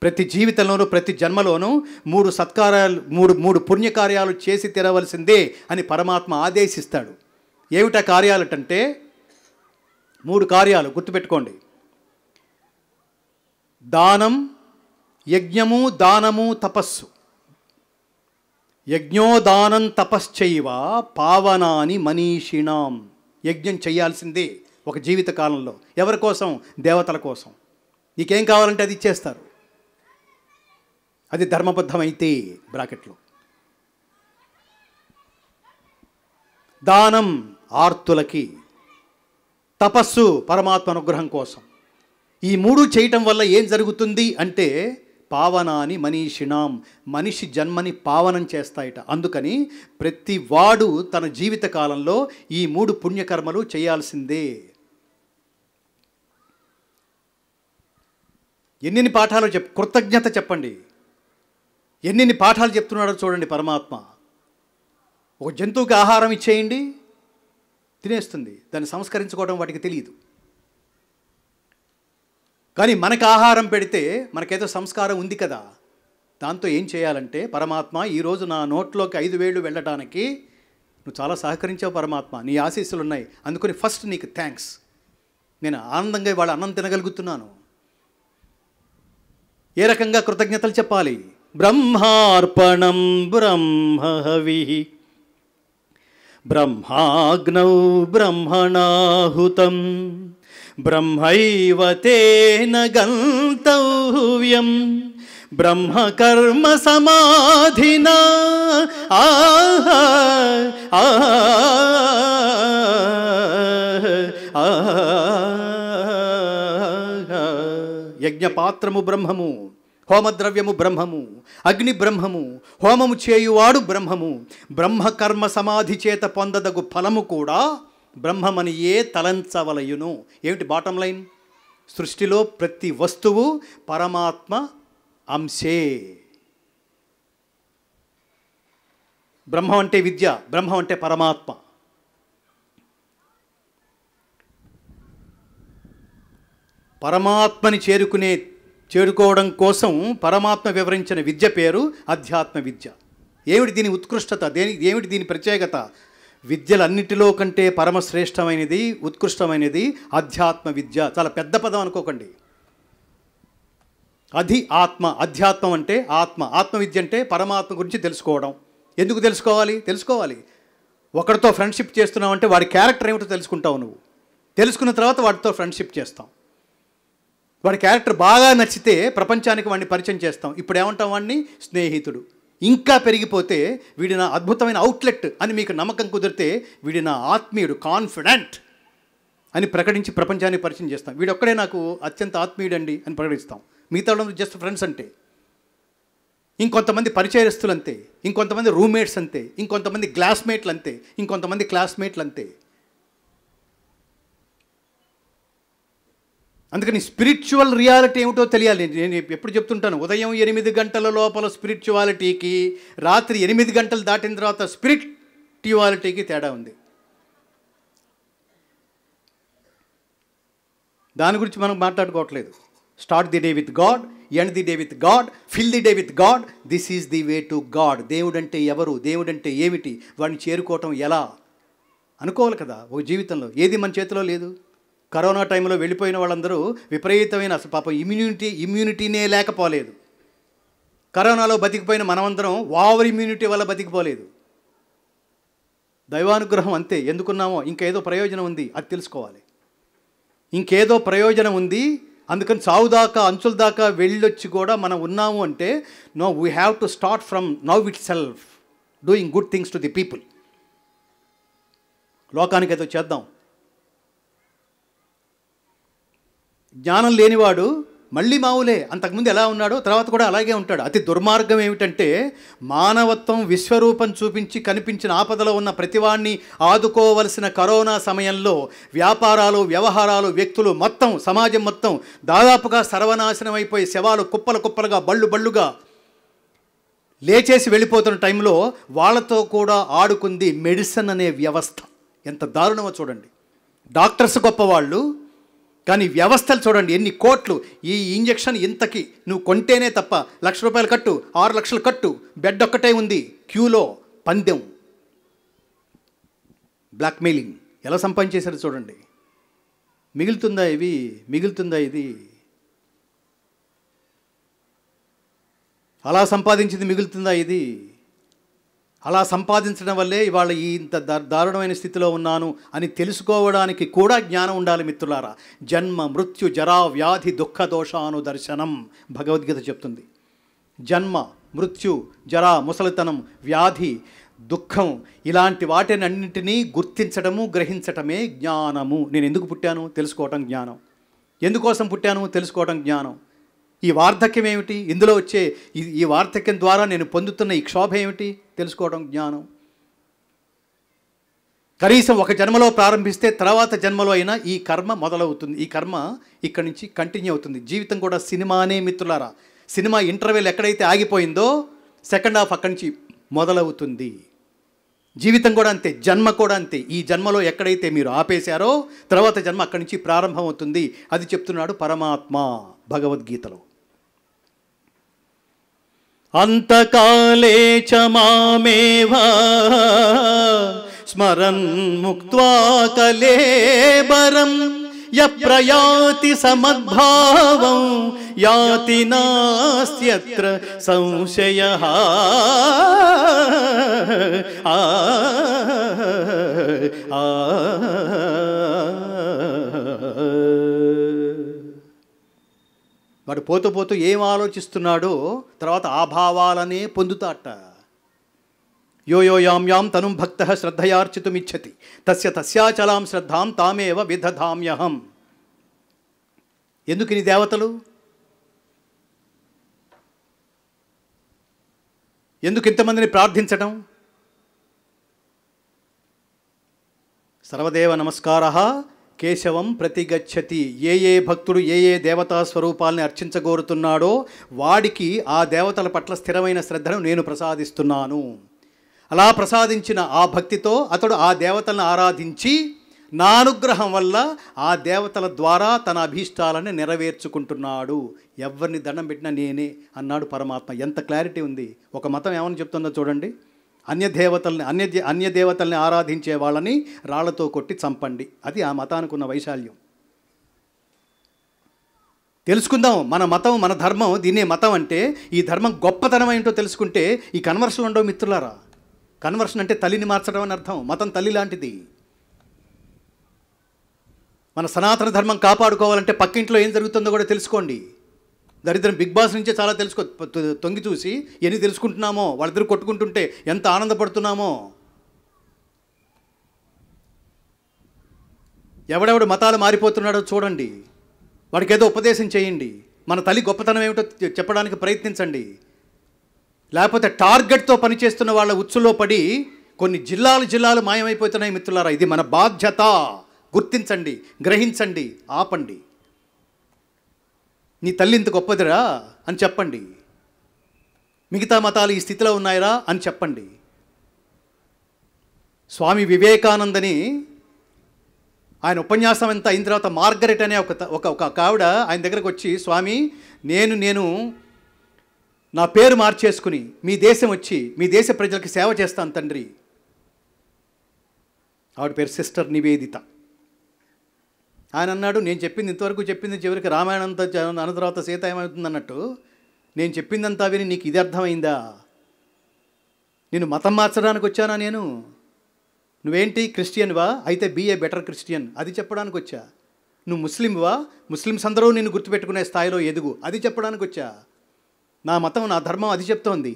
ప్రతి జీవితంలోనూ ప్రతి జన్మలోనూ 3 సత్కార్యాలు, 3 పుణ్యకార్యాలు చేసి తీరవలసిందే అని పరమాత్మ ఆదేశిస్తాడు. ఏమిటా కార్యాలటంటే 3 కార్యాలు గుర్తుపెట్టుకోండి. దానం, యజ్ఞము, దానము, తపస్సు. యజ్ఞోదానం తపశ్చైవ పావనాని మనీషిణాం. యజ్ఞం చేయాల్సిందే ఒక జీవిత కాలంలో. ఎవరి కోసం? దేవతల కోసం. నీకేం కావాలంటే అది ఇచ్చేస్తారు, అది ధర్మబద్ధమైతే. బ్రాకెట్లో దానం ఆర్తులకి, తపస్సు పరమాత్మ అనుగ్రహం కోసం. ఈ 3 చేయటం వల్ల ఏం జరుగుతుంది అంటే పావనాని మనీషిణాం, మనిషి జన్మని పావనం చేస్తాయట. అందుకని ప్రతి వాడు తన జీవిత కాలంలో ఈ 3 పుణ్యకర్మలు చేయాల్సిందే. ఎన్ని పాఠాలు కృతజ్ఞత చెప్పండి. ఎన్ని పాఠాలు చెప్తున్నాడో చూడండి పరమాత్మ. ఒక జంతువుకి ఆహారం ఇచ్చేయండి, తినేస్తుంది, దాన్ని సంస్కరించుకోవడం వాటికి తెలియదు. కానీ మనకు ఆహారం పెడితే మనకేదో సంస్కారం ఉంది కదా, దాంతో ఏం చేయాలంటే పరమాత్మ ఈరోజు నా నోట్లోకి 5 వేళ్ళు వెళ్ళటానికి నువ్వు చాలా సహకరించావు పరమాత్మ, నీ ఆశీస్సులు ఉన్నాయి, అందుకని ఫస్ట్ నీకు థ్యాంక్స్. నేను ఆనందంగా ఇవాళ అన్నం తినగలుగుతున్నాను. ఏ రకంగా కృతజ్ఞతలు చెప్పాలి? బ్రహ్మార్పణం బ్రహ్మహవిః బ్రహ్మాగ్నౌ బ్రహ్మణాహుతం బ్రహ్మైవ తేన గంతవ్యం బ్రహ్మకర్మ సమాధినా ఆ యజ్ఞపాత్రము బ్రహ్మము, హోమద్రవ్యము బ్రహ్మము, అగ్ని బ్రహ్మము, హోమము చేయువాడు బ్రహ్మము, బ్రహ్మకర్మ సమాధి చేత పొందదగు ఫలము కూడా బ్రహ్మమని ఏ తలంచవలయును. ఏమిటి బాటం లైన్? సృష్టిలో ప్రతి వస్తువు పరమాత్మ అంశే. బ్రహ్మం అంటే విద్య, బ్రహ్మం అంటే పరమాత్మ. పరమాత్మని చేరుకోవడం కోసం పరమాత్మ వివరించిన విద్య పేరు అధ్యాత్మ విద్య. ఏమిటి దీని ఉత్కృష్టత? ఏమిటి దీని ప్రత్యేకత? విద్యలన్నిటిలో కంటే పరమశ్రేష్టమైనది, ఉత్కృష్టమైనది అధ్యాత్మ విద్య. చాలా పెద్ద పదం అనుకోకండి. అధ్యాత్మం అంటే ఆత్మ. ఆత్మవిద్య అంటే పరమాత్మ గురించి తెలుసుకోవడం. ఎందుకు తెలుసుకోవాలి? ఒకరితో ఫ్రెండ్షిప్ చేస్తున్నావు అంటే వాడి క్యారెక్టర్ ఏమిటో తెలుసుకుంటావు. నువ్వు తెలుసుకున్న తర్వాత వాడితో ఫ్రెండ్షిప్ చేస్తాం. వాడి క్యారెక్టర్ బాగా నచ్చితే ప్రపంచానికి వాడిని పరిచయం చేస్తాం. ఇప్పుడు ఏమంటాం? వాడిని స్నేహితుడు. ఇంకా పెరిగిపోతే వీడి నా అద్భుతమైన అవుట్లెట్ అని మీకు నమ్మకం కుదిరితే వీడి నా ఆత్మీయుడు, కాన్ఫిడెంట్ అని ప్రకటించి ప్రపంచానికి పరిచయం చేస్తాం. వీడొక్కడే నాకు అత్యంత ఆత్మీయుడండి అని ప్రకటిస్తాం. మిగతా జస్ట్ ఫ్రెండ్స్ అంటే. ఇంకొంతమంది పరిచయస్తులు అంతే, ఇంకొంతమంది రూమ్మేట్స్ అంతే, ఇంకొంతమంది క్లాస్మేట్లు అంతే, ఇంకొంతమంది క్లాస్మేట్లు అంతే. అందుకని స్పిరిచువల్ రియాలిటీ ఏమిటో తెలియాలి. నేను ఎప్పుడు చెప్తుంటాను, ఉదయం 8 గంటల లోపల స్పిరిచువాలిటీకి, రాత్రి 8 గంటలు దాటిన తర్వాత స్పిరిచువాలిటీకి తేడా ఉంది. దాని గురించి మనం మాట్లాడుకోవట్లేదు. Start the day with God, end the day with God, fill the day with God. This is the way to God. దేవుడంటే ఎవరు, దేవుడంటే ఏమిటి, వాడిని చేరుకోవటం ఎలా అనుకోవాలి కదా. ఒక జీవితంలో ఏది మన చేతిలో లేదు. కరోనా టైంలో వెళ్ళిపోయిన వాళ్ళందరూ విపరీతమైన అసలు పాపం ఇమ్యూనిటీనే లేకపోలేదు. కరోనాలో బతికిపోయిన మనమందరం ఓవర్ ఇమ్యూనిటీ వల్ల బతికిపోలేదు. దైవానుగ్రహం అంతే. ఎందుకున్నామో ఇంకేదో ప్రయోజనం ఉంది, అది తెలుసుకోవాలి. ఇంకేదో ప్రయోజనం ఉంది, అందుకని చావు దాకా, అంచుల దాకా వెళ్ళొచ్చి కూడా మనం ఉన్నాము అంటే no, we have to start from now itself doing good things to the people. లోకానికి ఏదో చేద్దాం. జ్ఞానం లేనివాడు మళ్ళీ మావులే, అంతకుముందు ఎలా ఉన్నాడో తర్వాత కూడా అలాగే ఉంటాడు. అతి దుర్మార్గం ఏమిటంటే మానవత్వం విశ్వరూపం చూపించి కనిపించిన ఆపదలో ఉన్న ప్రతివాడిని ఆదుకోవలసిన కరోనా సమయంలో వ్యాపారాలు, వ్యవహారాలు, వ్యక్తులు మొత్తం, సమాజం మొత్తం దాదాపుగా సర్వనాశనం అయిపోయి శవాలు కుప్పలు కుప్పలుగా, బళ్ళు బళ్ళుగా లేచేసి వెళ్ళిపోతున్న టైంలో వాళ్ళతో కూడా ఆడుకుంది మెడిసిన్ అనే వ్యవస్థ. ఎంత దారుణమో చూడండి. డాక్టర్స్ గొప్పవాళ్ళు, కానీ వ్యవస్థలు చూడండి ఎన్ని కోట్లు. ఈ ఇంజెక్షన్ ఇంతకి నువ్వు కొంటేనే తప్ప, ₹1,00,000 కట్టు, 6 లక్షలు కట్టు, బెడ్ ఒక్కటే ఉంది, క్యూలో పందెం, బ్లాక్మెయిలింగ్. ఎలా సంపాదించేశారు చూడండి. మిగులుతుందా ఇది? అలా సంపాదించింది మిగులుతుందా ఇది? అలా సంపాదించడం వల్లే ఇవాళ ఇంత దారుణమైన స్థితిలో ఉన్నాను అని తెలుసుకోవడానికి కూడా జ్ఞానం ఉండాలి మిత్రులారా. జన్మ మృత్యు జరా వ్యాధి దుఃఖ దోషాను దర్శనం భగవద్గీత చెప్తుంది. జన్మ మృత్యు జరా, ముసలితనం, వ్యాధి, దుఃఖం, ఇలాంటి వాటినన్నింటినీ గుర్తించడము, గ్రహించటమే జ్ఞానము. నేను ఎందుకు పుట్టాను తెలుసుకోవటం జ్ఞానం. ఎందుకోసం పుట్టాను తెలుసుకోవటం జ్ఞానం. ఈ వార్ధక్యం ఏమిటి, ఇందులో వచ్చే ఈ వార్ధక్యం ద్వారా నేను పొందుతున్న ఈ క్షోభ ఏమిటి తెలుసుకోవడం జ్ఞానం. కనీసం ఒక జన్మలో ప్రారంభిస్తే తర్వాత జన్మలో అయినా ఈ కర్మ మొదలవుతుంది. ఈ కర్మ ఇక్కడి నుంచి కంటిన్యూ అవుతుంది. జీవితం కూడా సినిమానే మిత్రులారా. సినిమా ఇంటర్వెల్ ఎక్కడైతే ఆగిపోయిందో సెకండ్ హాఫ్ అక్కడి నుంచి మొదలవుతుంది. జీవితం కూడా అంతే, జన్మ కూడా అంతే. ఈ జన్మలో ఎక్కడైతే మీరు ఆపేశారో తర్వాత జన్మ అక్కడి నుంచి ప్రారంభం అవుతుంది. అది చెప్తున్నాడు పరమాత్మ భగవద్గీతలో. అంతకాలే చ మామేవా స్మరన్ ముక్త్వా కలేబరం యప్రయాతి సమద్భావం యాతి నాస్త్యత్ర సంశయః. వాడు పోతూ పోతూ ఏం ఆలోచిస్తున్నాడో తర్వాత ఆ భావాలనే పొందుతాట. యో యో యాం యాం తనుం భక్తః శ్రద్ధయార్చితుమిచ్చతి తస్యాచలాం శ్రద్ధాం తామేవ విదధామ్యహం. ఎందుకు నీ దేవతలు? ఎందుకు ఇంతమందిని ప్రార్థించడం? సర్వదేవ నమస్కారః కేశవం ప్రతిగచ్చతి. ఏ భక్తుడు ఏ దేవతా స్వరూపాలని అర్చించగోరుతున్నాడో వాడికి ఆ దేవతల పట్ల స్థిరమైన శ్రద్ధను నేను ప్రసాదిస్తున్నాను. అలా ప్రసాదించిన ఆ భక్తితో అతడు ఆ దేవతలను ఆరాధించి నా అనుగ్రహం వల్ల ఆ దేవతల ద్వారా తన అభీష్టాలను నెరవేర్చుకుంటున్నాడు. ఎవరిని దండం పెట్టినా నేనే అన్నాడు పరమాత్మ. ఎంత క్లారిటీ ఉంది! ఒక మతం ఏమని చెప్తుందో చూడండి. అన్య దేవతల్ని ఆరాధించే వాళ్ళని రాళ్లతో కొట్టి చంపండి. అది ఆ మతానికి ఉన్న వైశాల్యం. తెలుసుకుందాం మన మతం, మన ధర్మం. దీన్నే మతం అంటే. ఈ ధర్మం గొప్పతనం ఏంటో తెలుసుకుంటే ఈ కన్వర్షన్ ఉండవు మిత్రులారా. కన్వర్షన్ అంటే తల్లిని మార్చడం అని అర్థం. మతం తల్లి లాంటిది. మన సనాతన ధర్మం కాపాడుకోవాలంటే పక్కింట్లో ఏం జరుగుతుందో కూడా తెలుసుకోండి. దరిద్రం బిగ్ బాస్ నుంచే చాలా తొంగి చూసి ఎన్ని తెలుసుకుంటున్నామో, వాళ్ళిద్దరు కొట్టుకుంటుంటే ఎంత ఆనందపడుతున్నామో. ఎవడెవడు మతాలు మారిపోతున్నాడో చూడండి. వాడికి ఏదో ఉపదేశం చేయండి. మన తల్లి గొప్పతనం ఏమిటో చెప్పడానికి ప్రయత్నించండి. లేకపోతే టార్గెట్తో పనిచేస్తున్న వాళ్ళ ఉచ్చులో పడి కొన్ని జిల్లాలు మాయమైపోతున్నాయి మిత్రులారా. ఇది మన బాధ్యత. గుర్తించండి, గ్రహించండి, ఆపండి. నీ తల్లి ఇంత గొప్పదిరా అని చెప్పండి. మిగతా మతాలు ఈ స్థితిలో ఉన్నాయిరా అని చెప్పండి. స్వామి వివేకానందని ఆయన ఉపన్యాసం అంతా అయిన తర్వాత మార్గరెట్ అనే ఒక ఆవిడ ఆయన దగ్గరకు వచ్చి, స్వామి నేను నా పేరు మార్చేసుకుని మీ దేశం వచ్చి మీ దేశ ప్రజలకు సేవ చేస్తాను తండ్రి. ఆవిడ పేరు సిస్టర్ నివేదిత. ఆయన అన్నాడు, నేను చెప్పింది ఇంతవరకు చెప్పింది చివరికి రామాయణంతో అన్న తర్వాత సీత ఏమవుతుంది అన్నట్టు నేను చెప్పిందంతా విని నీకు ఇది అర్థమైందా? నేను మతం మార్చడానికి వచ్చానా? నువ్వేంటి క్రిస్టియన్వా? అయితే బీ ఏ బెటర్ క్రిస్టియన్, అది చెప్పడానికి వచ్చా. నువ్వు ముస్లింవా? ముస్లిమ్స్ అందరూ నిన్ను గుర్తుపెట్టుకునే స్థాయిలో ఎదుగు, అది చెప్పడానికి వచ్చా. నా మతం, నా ధర్మం అది చెప్తోంది.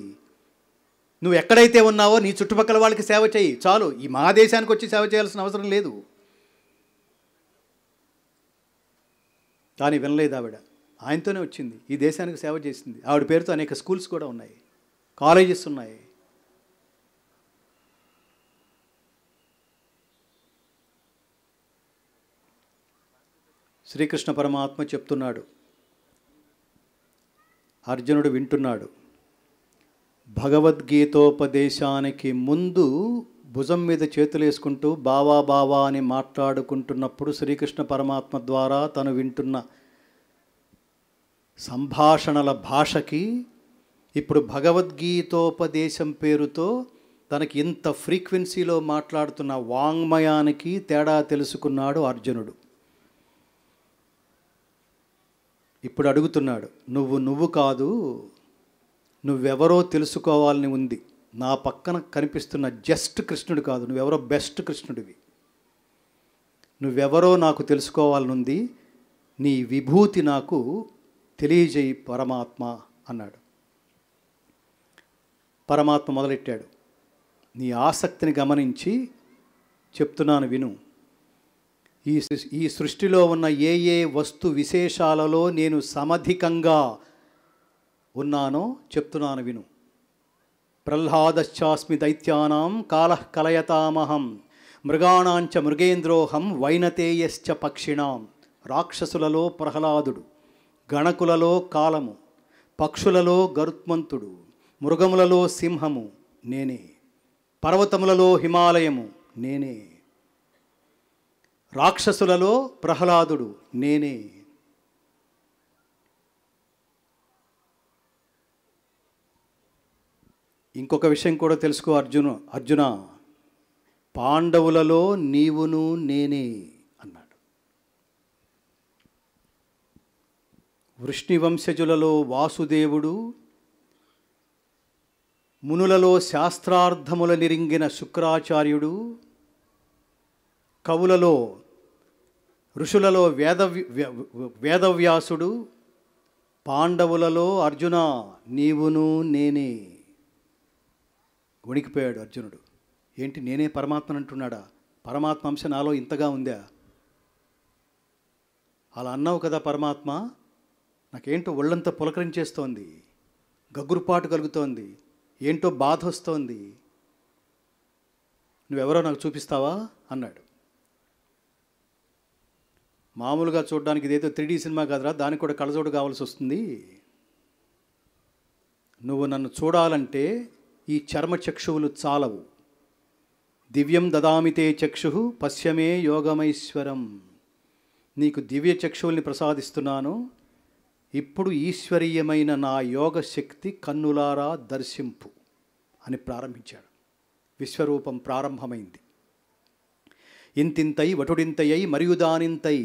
నువ్వు ఎక్కడైతే ఉన్నావో నీ చుట్టుపక్కల వాళ్ళకి సేవ చేయి చాలు. ఈ మా దేశానికి వచ్చి సేవ చేయాల్సిన అవసరం లేదు. కానీ వినలేదు ఆవిడ. ఆయనతోనే వచ్చింది, ఈ దేశానికి సేవ చేసింది. ఆవిడ పేరుతో అనేక స్కూల్స్ కూడా ఉన్నాయి, కాలేజెస్ ఉన్నాయి. శ్రీకృష్ణ పరమాత్మ చెప్తున్నాడు, అర్జునుడు వింటున్నాడు. భగవద్గీతోపదేశానికి ముందు భుజం మీద చేతులు వేసుకుంటూ బావా బావా అని మాట్లాడుకుంటున్నప్పుడు శ్రీకృష్ణ పరమాత్మ ద్వారా తను వింటున్న సంభాషణల భాషకి ఇప్పుడు భగవద్గీతోపదేశం పేరుతో తనకి ఇంత ఫ్రీక్వెన్సీలో మాట్లాడుతున్న వాంగ్మయానికి తేడా తెలుసుకున్నాడు అర్జునుడు. ఇప్పుడు అడుగుతున్నాడు, నువ్వు కాదు, నువ్వెవరో తెలుసుకోవాలని ఉంది. నా పక్కన కనిపిస్తున్న జస్ట్ కృష్ణుడు కాదు, నువ్వెవరో బెస్ట్ కృష్ణుడివి. నువ్వెవరో నాకు తెలుసుకోవాలనుంది. నీ విభూతి నాకు తెలియజేయి పరమాత్మ అన్నాడు. పరమాత్మ మొదలెట్టాడు, నీ ఆసక్తిని గమనించి చెప్తున్నాను విను. ఈ సృష్టిలో ఉన్న ఏ వస్తు విశేషాలలో నేను సమధికంగా ఉన్నానో చెప్తున్నాను విను. ప్రహ్లాదశ్చాస్మి దైత్యానాం కాలః కలయతామహం మృగాణాంచ మృగేంద్రోహం వైనతేయశ్చ పక్షిణాం. రాక్షసులలో ప్రహ్లాదుడు, గణకులలో కాలము, పక్షులలో గరుత్మంతుడు, మృగములలో సింహము నేనే, పర్వతములలో హిమాలయము నేనే, రాక్షసులలో ప్రహ్లాదుడు నేనే. ఇంకొక విషయం కూడా తెలుసుకో అర్జున, పాండవులలో నీవును నేనే అన్నాడు. వృష్ణివంశజులలో వాసుదేవుడు, మునులలో శాస్త్రార్థముల నిరింగిన శుక్రాచార్యుడు, కవులలో ఋషులలో వేదవ్యాసుడు, పాండవులలో అర్జున నీవును నేనే. వణికిపోయాడు అర్జునుడు. ఏంటి నేనే పరమాత్మను అంటున్నాడా? పరమాత్మ అంశ నాలో ఇంతగా ఉందా? అలా అన్నావు కదా పరమాత్మ, నాకేంటో ఒళ్ళంతా పులకరించేస్తోంది, గగ్గురుపాటు కలుగుతోంది. ఏంటో బాధ వస్తోంది, నువ్వెవరో నాకు చూపిస్తావా అన్నాడు. మామూలుగా చూడడానికి ఇదేదో 3D సినిమా కాదురా, దానికి కూడా కళ్ళజోడు కావాల్సి వస్తుంది. నువ్వు నన్ను చూడాలంటే ఈ చర్మచక్షువులు చాలవు. దివ్యం దదామితే చక్షు పశ్యమే యోగమైశ్వరం. నీకు దివ్య చక్షువుల్ని ప్రసాదిస్తున్నాను, ఇప్పుడు ఈశ్వరీయమైన నా యోగ శక్తి కన్నులారా దర్శింపు అని ప్రారంభించాడు. విశ్వరూపం ప్రారంభమైంది. ఇంతింతై వటుడింతయై మరియుదానింతై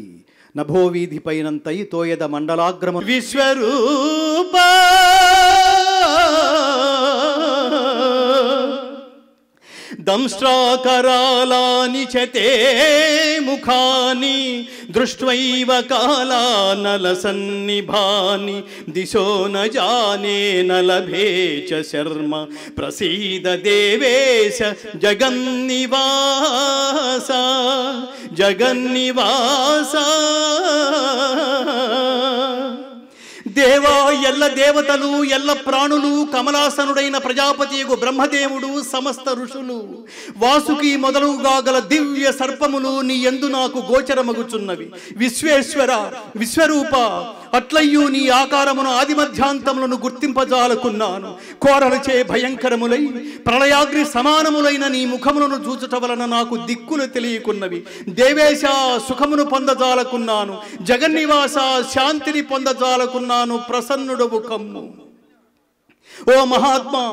నభోవీధిపైనంతై తోయద మండలాగ్రమ విశ్వరూప దంష్ట్రాకరాళాని చతే ముఖాని దృష్ట్వైవ కాలానలసన్నిభాని దిశో న జానే న లభే చ శర్మ ప్రసీద దేవేశ జగన్నివాస జగన్నివాస. దేవా ఎల్ల దేవతలు ఎల్ల ప్రాణులు కమలాసనుడైన ప్రజాపతియగు బ్రహ్మదేవుడు సమస్త ఋషులు వాసుకి మొదలుగా గల దివ్య సర్పములు నీ యందు నాకు గోచరమగుచున్నవి. విశ్వేశ్వర విశ్వరూప అట్లయ్యూ నీ ఆకారమును ఆది మధ్యాంతములను గుర్తింపజాలకున్నాను. కోరలచే భయంకరములై ప్రళయాగ్ని సమానములైన నీ ముఖములను చూచుట వలన నాకు దిక్కులు తెలియకున్నవి. దేవేశ సుఖమును పొందజాలకున్నాను, జగన్నివాస శాంతిని పొందజాలకున్నాను, ప్రసన్నుడవు కమ్ము. ఓ మహాత్మా,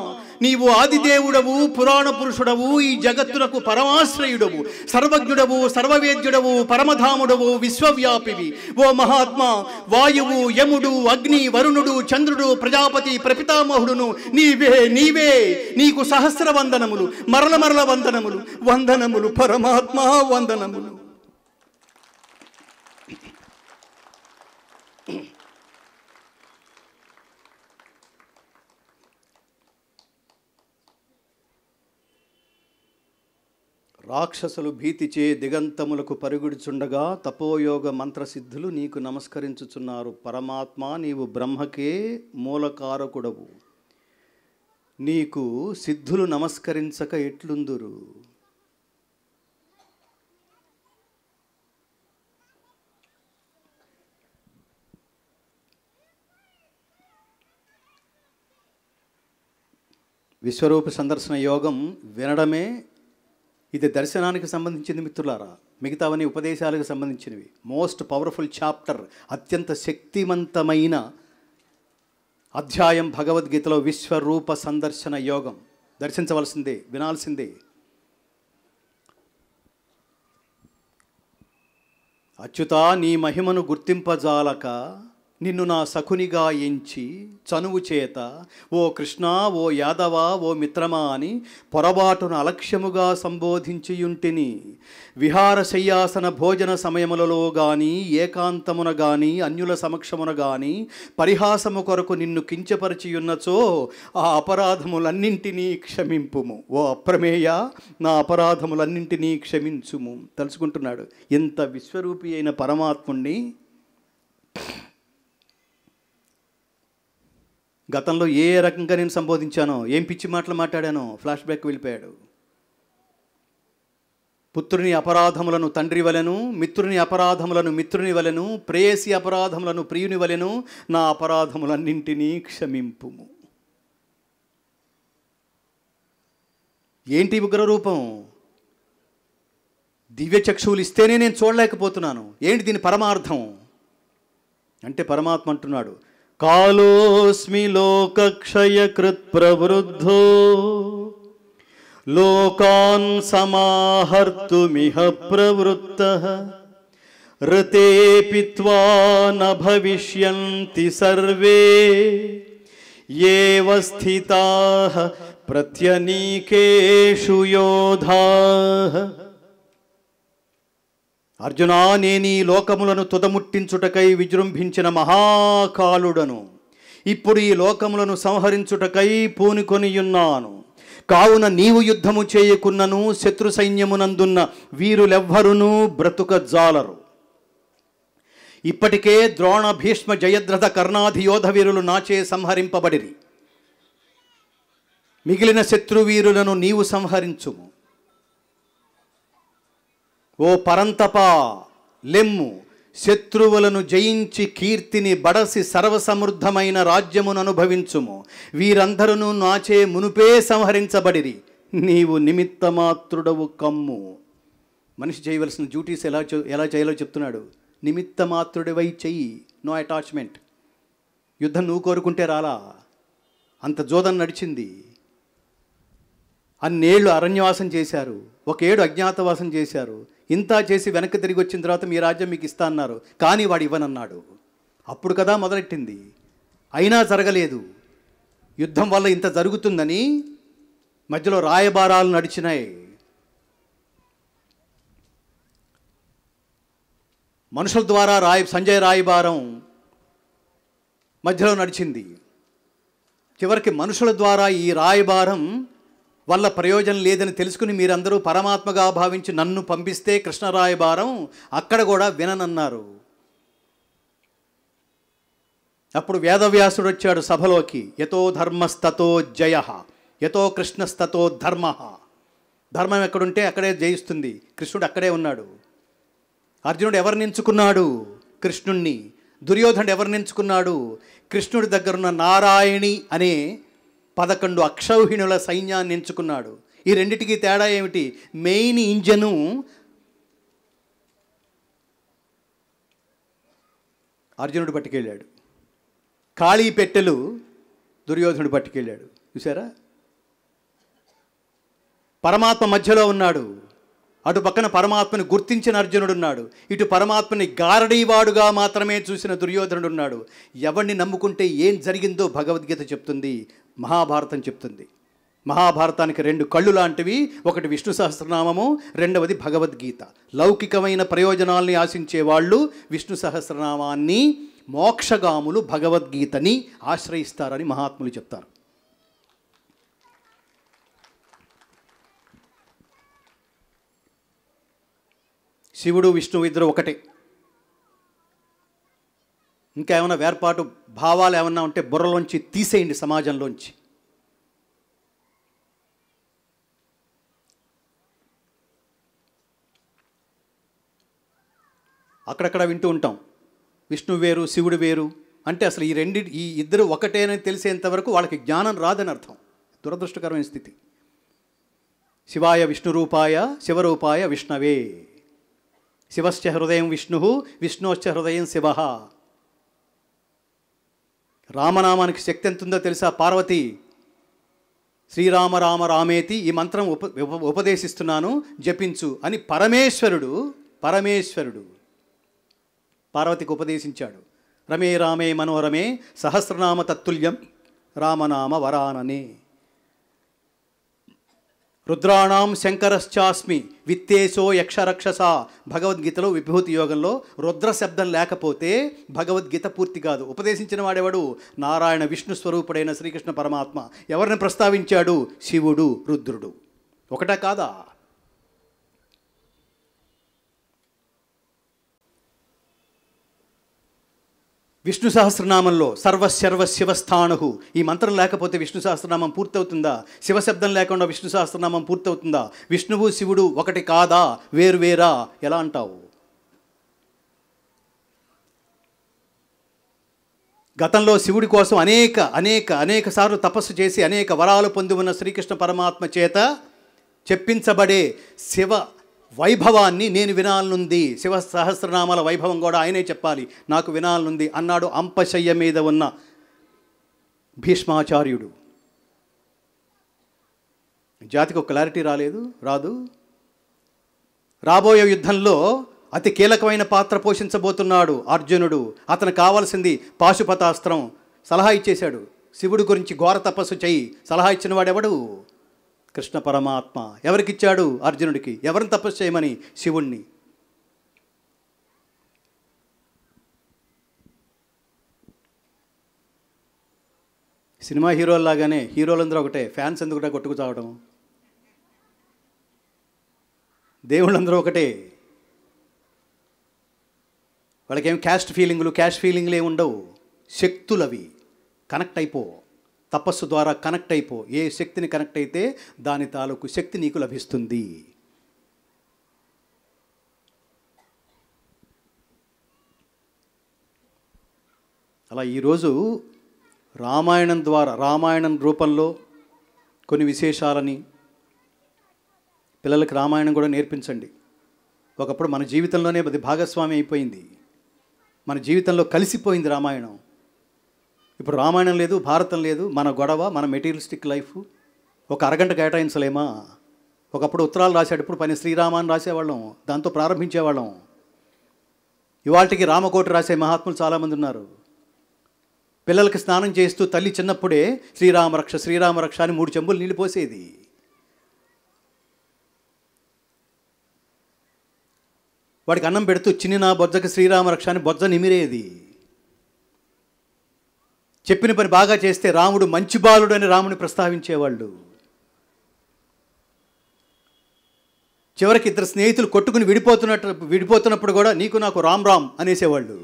నీవు ఆదిదేవుడవు, పురాణ పురుషుడవు, ఈ జగత్తునకు పరమాశ్రయుడవు, సర్వజ్ఞుడవు, సర్వవేద్యుడవు, పరమధాముడవు, విశ్వవ్యాపివి. ఓ మహాత్మా, వాయువు, యముడు, అగ్ని, వరుణుడు, చంద్రుడు, ప్రజాపతి, ప్రపితామహుడును నీవే నీవే. నీకు సహస్ర వందనములు, మరల మరల వందనములు. వందనములు పరమాత్మా, వందనములు. రాక్షసులు భీతిచే దిగంతములకు పరుగుడుచుండగా తపోయోగ మంత్రసిద్ధులు నీకు నమస్కరించుచున్నారు. పరమాత్మ, నీవు బ్రహ్మకే మూలకారకుడవు, నీకు సిద్ధులు నమస్కరించక ఎట్లుందురు? విశ్వరూప సందర్శన యోగం వినడమే ఇది దర్శనానికి సంబంధించింది మిత్రులారా. మిగతావన్నీ ఉపదేశాలకు సంబంధించినవి. మోస్ట్ పవర్ఫుల్ చాప్టర్, అత్యంత శక్తివంతమైన అధ్యాయం భగవద్గీతలో విశ్వరూప సందర్శన యోగం. దర్శించవలసిందే, వినాల్సిందే. అచ్యుతా, నీ మహిమను గుర్తింపజాలక నిన్ను నా సఖునిగా ఎంచి చనువు చేత ఓ కృష్ణ, ఓ యాదవ, ఓ మిత్రమా అని పొరబాటును అలక్ష్యముగా సంబోధించియుంటిని. విహార శయ్యాసన భోజన సమయములలో గాని, ఏకాంతమున గాని, అన్యుల సమక్షమున గాని పరిహాసము కొరకు నిన్ను కించపరిచియున్నచో ఆ అపరాధములన్నింటినీ క్షమింపుము. ఓ అప్రమేయ, నా అపరాధములన్నింటినీ క్షమించుము. తలుచుకుంటున్నాడు ఇంత విశ్వరూపి అయిన పరమాత్ముణ్ణి. గతంలో ఏ రకంగా నేను సంబోధించానో, ఏం పిచ్చి మాటలు మాట్లాడానో ఫ్లాష్ బ్యాక్ వెళ్ళిపోయాడు. పుత్రుని అపరాధములను తండ్రి వలెను, మిత్రుని అపరాధములను మిత్రుని వలెను, ప్రేయసి అపరాధములను ప్రియుని వలెను నా అపరాధములన్నింటినీ క్షమింపుము. ఏంటి ఉగ్రరూపం? దివ్య చక్షువులు ఇస్తేనే నేను చూడలేకపోతున్నాను. ఏంటి దీని పరమార్థం అంటే, పరమాత్మ అంటున్నాడు, కాలోస్మి లోకక్షయకృత్ ప్రవృద్ధో లోకాన్ సమాహర్తుమిహ ప్రవృత్తః ఋతే పిత్వా న భవిష్యంతి సర్వే ఏవ స్థితాః ప్రత్యనీకేషు యోధాః. అర్జునా, నేనీ లోకములను తుదముట్టించుటకై విజృంభించిన మహాకాలుడను. ఇప్పుడు ఈ లోకములను సంహరించుటకై పూనుకొనియున్నాను. కావున నీవు యుద్ధము చేయకున్నను శత్రు సైన్యమునందున్న వీరులెవ్వరునూ బ్రతుకజాలరు. ఇప్పటికే ద్రోణ, భీష్మ, జయద్రథ, కర్ణాది యోధ వీరులు నాచే సంహరింపబడిరి. మిగిలిన శత్రువీరులను నీవు సంహరించుము. ఓ పరంతప లెమ్ము, శత్రువులను జయించి కీర్తిని బడసి సర్వసమృద్ధమైన రాజ్యమును అనుభవించుము. వీరందరూ నాచే మునుపే సంహరించబడిరి, నీవు నిమిత్తమాత్రుడవు కమ్ము. మనిషి చేయవలసిన డ్యూటీస్ ఎలా చేయాలో చెప్తున్నాడు. నిమిత్తమాత్రుడివై చెయ్యి, నో అటాచ్మెంట్. యుద్ధం నువ్వు కోరుకుంటే రాలా, అంత జోదం నడిచింది. అన్నేళ్ళు అరణ్యవాసం చేశారు, 1 ఏడు అజ్ఞాతవాసం చేశారు. ఇంత చేసి వెనక్కి తిరిగి వచ్చిన తర్వాత మీ రాజ్యం మీకు ఇస్తా అన్నారు, కానీ వాడు ఇవ్వనన్నాడు. అప్పుడు కదా మొదలెట్టింది. అయినా జరగలేదు. యుద్ధం వల్ల ఇంత జరుగుతుందని మధ్యలో రాయబారాలు నడిచినాయి. మనుషుల ద్వారా సంజయ్ రాయబారం మధ్యలో నడిచింది. చివరికి మనుషుల ద్వారా ఈ రాయబారం వల్ల ప్రయోజనం లేదని తెలుసుకుని మీరందరూ పరమాత్మగా భావించి నన్ను పంపిస్తే కృష్ణ రాయబారం అక్కడ కూడా విననన్నారు. అప్పుడు వేదవ్యాసుడు వచ్చాడు సభలోకి. యతో ధర్మస్తతో జయ, యతో కృష్ణస్తతో ధర్మ. ధర్మం ఎక్కడుంటే అక్కడే జయిస్తుంది. కృష్ణుడు అక్కడే ఉన్నాడు. అర్జునుడు ఎవరిని ఎంచుకున్నాడు? కృష్ణుణ్ణి. దుర్యోధనుడు ఎవరిని ఎంచుకున్నాడు? కృష్ణుడి దగ్గరున్న నారాయణి అనే 11 అక్షౌహిణుల సైన్యాన్ని ఎంచుకున్నాడు. ఈ రెండిటికి తేడా ఏమిటి? మెయిన్ ఇంజను అర్జునుడు పట్టుకెళ్ళాడు, ఖాళీ పెట్టెలు దుర్యోధనుడు పట్టుకెళ్ళాడు. చూసారా? పరమాత్మ మధ్యలో ఉన్నాడు. అటు పక్కన పరమాత్మని గుర్తించిన అర్జునుడు ఉన్నాడు, ఇటు పరమాత్మని గారడీవాడుగా మాత్రమే చూసిన దుర్యోధనుడు ఉన్నాడు. ఎవరిని నమ్ముకుంటే ఏం జరిగిందో భగవద్గీత చెప్తుంది, మహాభారతం చెప్తుంది. మహాభారతానికి 2 కళ్ళు లాంటివి. ఒకటి విష్ణు సహస్రనామము, రెండవది భగవద్గీత. లౌకికమైన ప్రయోజనాల్ని ఆశించే వాళ్ళు విష్ణు సహస్రనామాన్ని, మోక్షగాములు భగవద్గీతని ఆశ్రయిస్తారని మహాత్ములు చెప్తారు. శివుడు విష్ణువు ఇద్దరు ఒకటే. ఇంకా ఏమైనా వేర్పాటు భావాలు ఏమన్నా ఉంటే బుర్రలోంచి తీసేయండి, సమాజంలోంచి. అక్కడక్కడ వింటూ ఉంటాం విష్ణువు వేరు శివుడు వేరు అంటే అసలు ఈ ఇద్దరు ఒకటేనని తెలిసేంతవరకు వాళ్ళకి జ్ఞానం రాదని అర్థం. దురదృష్టకరమైన స్థితి. శివాయ విష్ణురూపాయ శివరూపాయ విష్ణవే, శివశ్చ హృదయం విష్ణు విష్ణోశ్చ హృదయం శివ. రామనామానికి శక్తి ఎంత ఉందో తెలుసా? పార్వతి శ్రీరామ రామ రామేతి ఈ మంత్రం ఉపదేశిస్తున్నాను జపించు అని పరమేశ్వరుడు పార్వతికి ఉపదేశించాడు. రమే రామే మనోరమే సహస్రనామ తత్తుల్యం రామనామ వరాననే. రుద్రాణం శంకరశ్చాస్మి విత్తేశో యక్షరక్షస. భగవద్గీతలో విభూతి యోగంలో రుద్ర శబ్దం లేకపోతే భగవద్గీత పూర్తి కాదు. ఉపదేశించిన వాడెవడు? నారాయణ విష్ణు స్వరూపుడైన శ్రీకృష్ణ పరమాత్మ. ఎవరిని ప్రస్తావించాడు? శివుడు రుద్రుడు. ఒకటా కాదా? విష్ణు సహస్రనామంలో సర్వశర్వ శివస్థాణు. ఈ మంత్రం లేకపోతే విష్ణు సహస్రనామం పూర్తవుతుందా? శివశబ్దం లేకుండా విష్ణు సహస్రనామం పూర్తవుతుందా? విష్ణువు శివుడు ఒకటి కాదా? వేరువేరా? ఎలా అంటావు? గతంలో శివుడి కోసం అనేక సార్లు తపస్సు చేసి అనేక వరాలు పొంది ఉన్న శ్రీకృష్ణ పరమాత్మ చేత చెప్పించబడే శివ వైభవాన్ని నేను వినాలనుంది, శివ సహస్రనామాల వైభవం కూడా ఆయనే చెప్పాలి, నాకు వినాలనుంది అన్నాడు అంపశయ్య మీద ఉన్న భీష్మాచార్యుడు. జాతికి ఒక క్లారిటీ రాదు. రాబోయే యుద్ధంలో అతి కీలకమైన పాత్ర పోషించబోతున్నాడు అర్జునుడు. అతను కావాల్సింది పాశుపతాస్త్రం. సలహా ఇచ్చేశాడు, శివుడి గురించి ఘోర తపస్సు చెయ్యి. సలహా ఇచ్చిన వాడెవడు? కృష్ణ పరమాత్మ. ఎవరికిచ్చాడు? అర్జునుడికి. ఎవరిని తపస్సు చేయమని? శివుణ్ణి. సినిమా హీరోల్లాగానే హీరోలందరూ ఒకటే, ఫ్యాన్స్ ఎందుకు కొట్టుకు చావడం? దేవుళ్ళందరూ ఒకటే. వాళ్ళకేం క్యాస్ట్ ఫీలింగ్లు ఏమి ఉండవు. శక్తులవి. కనెక్ట్ అయిపో. తపస్సు ద్వారా కనెక్ట్ అయిపో. ఏ శక్తిని కనెక్ట్ అయితే దాని తాలూకు శక్తి నీకు లభిస్తుంది. అలా ఈరోజు రామాయణం ద్వారా, రామాయణం రూపంలో కొన్ని విశేషాలని పిల్లలకి రామాయణం కూడా నేర్పించండి. ఒకప్పుడు మన జీవితంలోనే అది భాగస్వామి అయిపోయింది, మన జీవితంలో కలిసిపోయింది రామాయణం. ఇప్పుడు రామాయణం లేదు, భారతం లేదు, మన గొడవ, మన మెటీరియలిస్టిక్ లైఫ్. ఒక అరగంట కేటాయించలేమా? ఒకప్పుడు ఉత్తరాలు రాసేటప్పుడు పని శ్రీరామాన్ని రాసేవాళ్ళం, దాంతో ప్రారంభించేవాళ్ళం. ఇవాళకి రామకోటి రాసే మహాత్ములు చాలామంది ఉన్నారు. పిల్లలకి స్నానం చేస్తూ తల్లి చిన్నప్పుడే శ్రీరామరక్ష శ్రీరామరక్ష అని 3 చెంబులు నీళ్ళు పోసేది. వాడికి అన్నం పెడుతూ చిన్న నా బొజ్జకి శ్రీరామరక్ష అని బొజ్జ నిమిరేది. చెప్పిన పని బాగా చేస్తే రాముడు మంచి బాలుడు అని రాముని ప్రస్తావించేవాళ్ళు. చివరికి 2 స్నేహితులు కొట్టుకుని విడిపోతున్నప్పుడు కూడా నీకు నాకు రామ్ రామ్ అనేసేవాళ్ళు.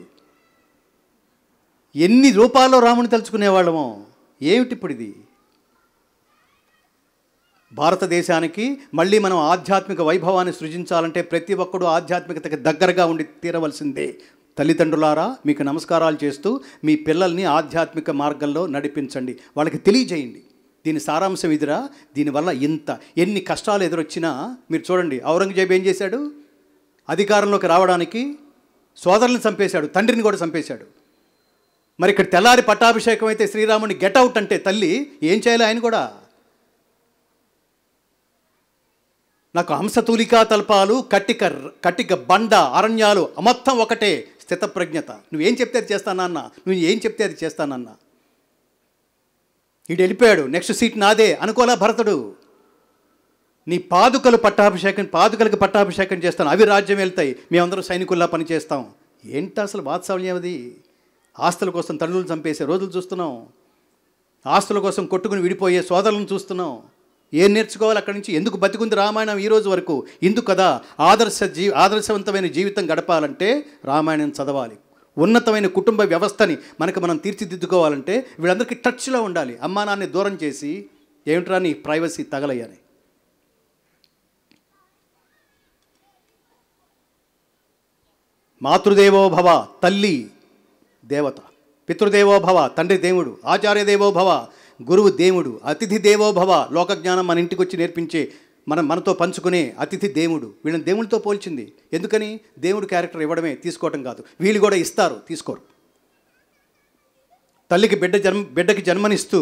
ఎన్ని రూపాల్లో రాముని తలుచుకునేవాళ్ళమో. ఏమిటి ఇప్పుడు ఇది? భారతదేశానికి మళ్ళీ మనం ఆధ్యాత్మిక వైభవాన్ని సృజించాలంటే ప్రతి ఒక్కడూ ఆధ్యాత్మికతకి దగ్గరగా ఉండి తీరవలసిందే. తల్లిదండ్రులారా, మీకు నమస్కారాలు చేస్తూ మీ పిల్లల్ని ఆధ్యాత్మిక మార్గంలో నడిపించండి, వాళ్ళకి తెలియజేయండి. దీని సారాంశం ఇదిరా, దీనివల్ల ఎన్ని కష్టాలు ఎదురొచ్చినా మీరు చూడండి. ఔరంగజేబు ఏం చేశాడు? అధికారంలోకి రావడానికి సోదరులను చంపేశాడు, తండ్రిని కూడా చంపేశాడు. మరి ఇక్కడ తెల్లారి పట్టాభిషేకం అయితే శ్రీరాముని గెట్అవుట్ అంటే తల్లి ఏం చేయాలి? ఆయన కూడా నాకు హంసతూలికా తల్పాలు, కట్టిక బండ, అరణ్యాలు మొత్తం ఒకటే స్థితప్రజ్ఞత. నువ్వేం చెప్తే అది చేస్తానన్న, నువ్వు ఏం చెప్తే అది చేస్తానన్న. ఈడు వెళ్ళిపోయాడు, నెక్స్ట్ సీట్ నాదే అనుకోలే భరతుడు. నీ పాదుకలకి పట్టాభిషేకం చేస్తాను, అవి రాజ్యం వెళ్తాయి, మేమందరం సైనికుల్లా పనిచేస్తాం. ఏంటి అసలు వాత్సల్యం అది? ఆస్తుల కోసం తండ్రులను చంపేసే రోజులు చూస్తున్నాం, ఆస్తుల కోసం కొట్టుకుని విడిపోయే సోదరులను చూస్తున్నాం. ఏం నేర్చుకోవాలి అక్కడి నుంచి? ఎందుకు బతికుంది రామాయణం ఈ రోజు వరకు? ఇందుకు కదా ఆదర్శవంతమైన జీవితం గడపాలంటే రామాయణం చదవాలి. ఉన్నతమైన కుటుంబ వ్యవస్థని మనం తీర్చిదిద్దుకోవాలంటే వీళ్ళందరికీ టచ్లో ఉండాలి. అమ్మా నాన్ని దూరం చేసి ఏమిట్రా నీ ప్రైవసీ తగలయ్యని. మాతృదేవో భవ, తల్లి దేవత. పితృదేవో భవ, తండ్రి దేవుడు. ఆచార్య దేవో భవ, గురువు దేవుడు. అతిథి దేవో భవ, లోకజ్ఞానం మన ఇంటికి వచ్చి నేర్పించే, మనతో పంచుకునే అతిథి దేవుడు. వీళ్ళని దేవుడితో పోల్చింది. ఎందుకని? దేవుడు క్యారెక్టర్ ఇవ్వడమే, తీసుకోవటం కాదు. వీళ్ళు కూడా ఇస్తారు, తీసుకోరు. తల్లికి బిడ్డకి జన్మనిస్తూ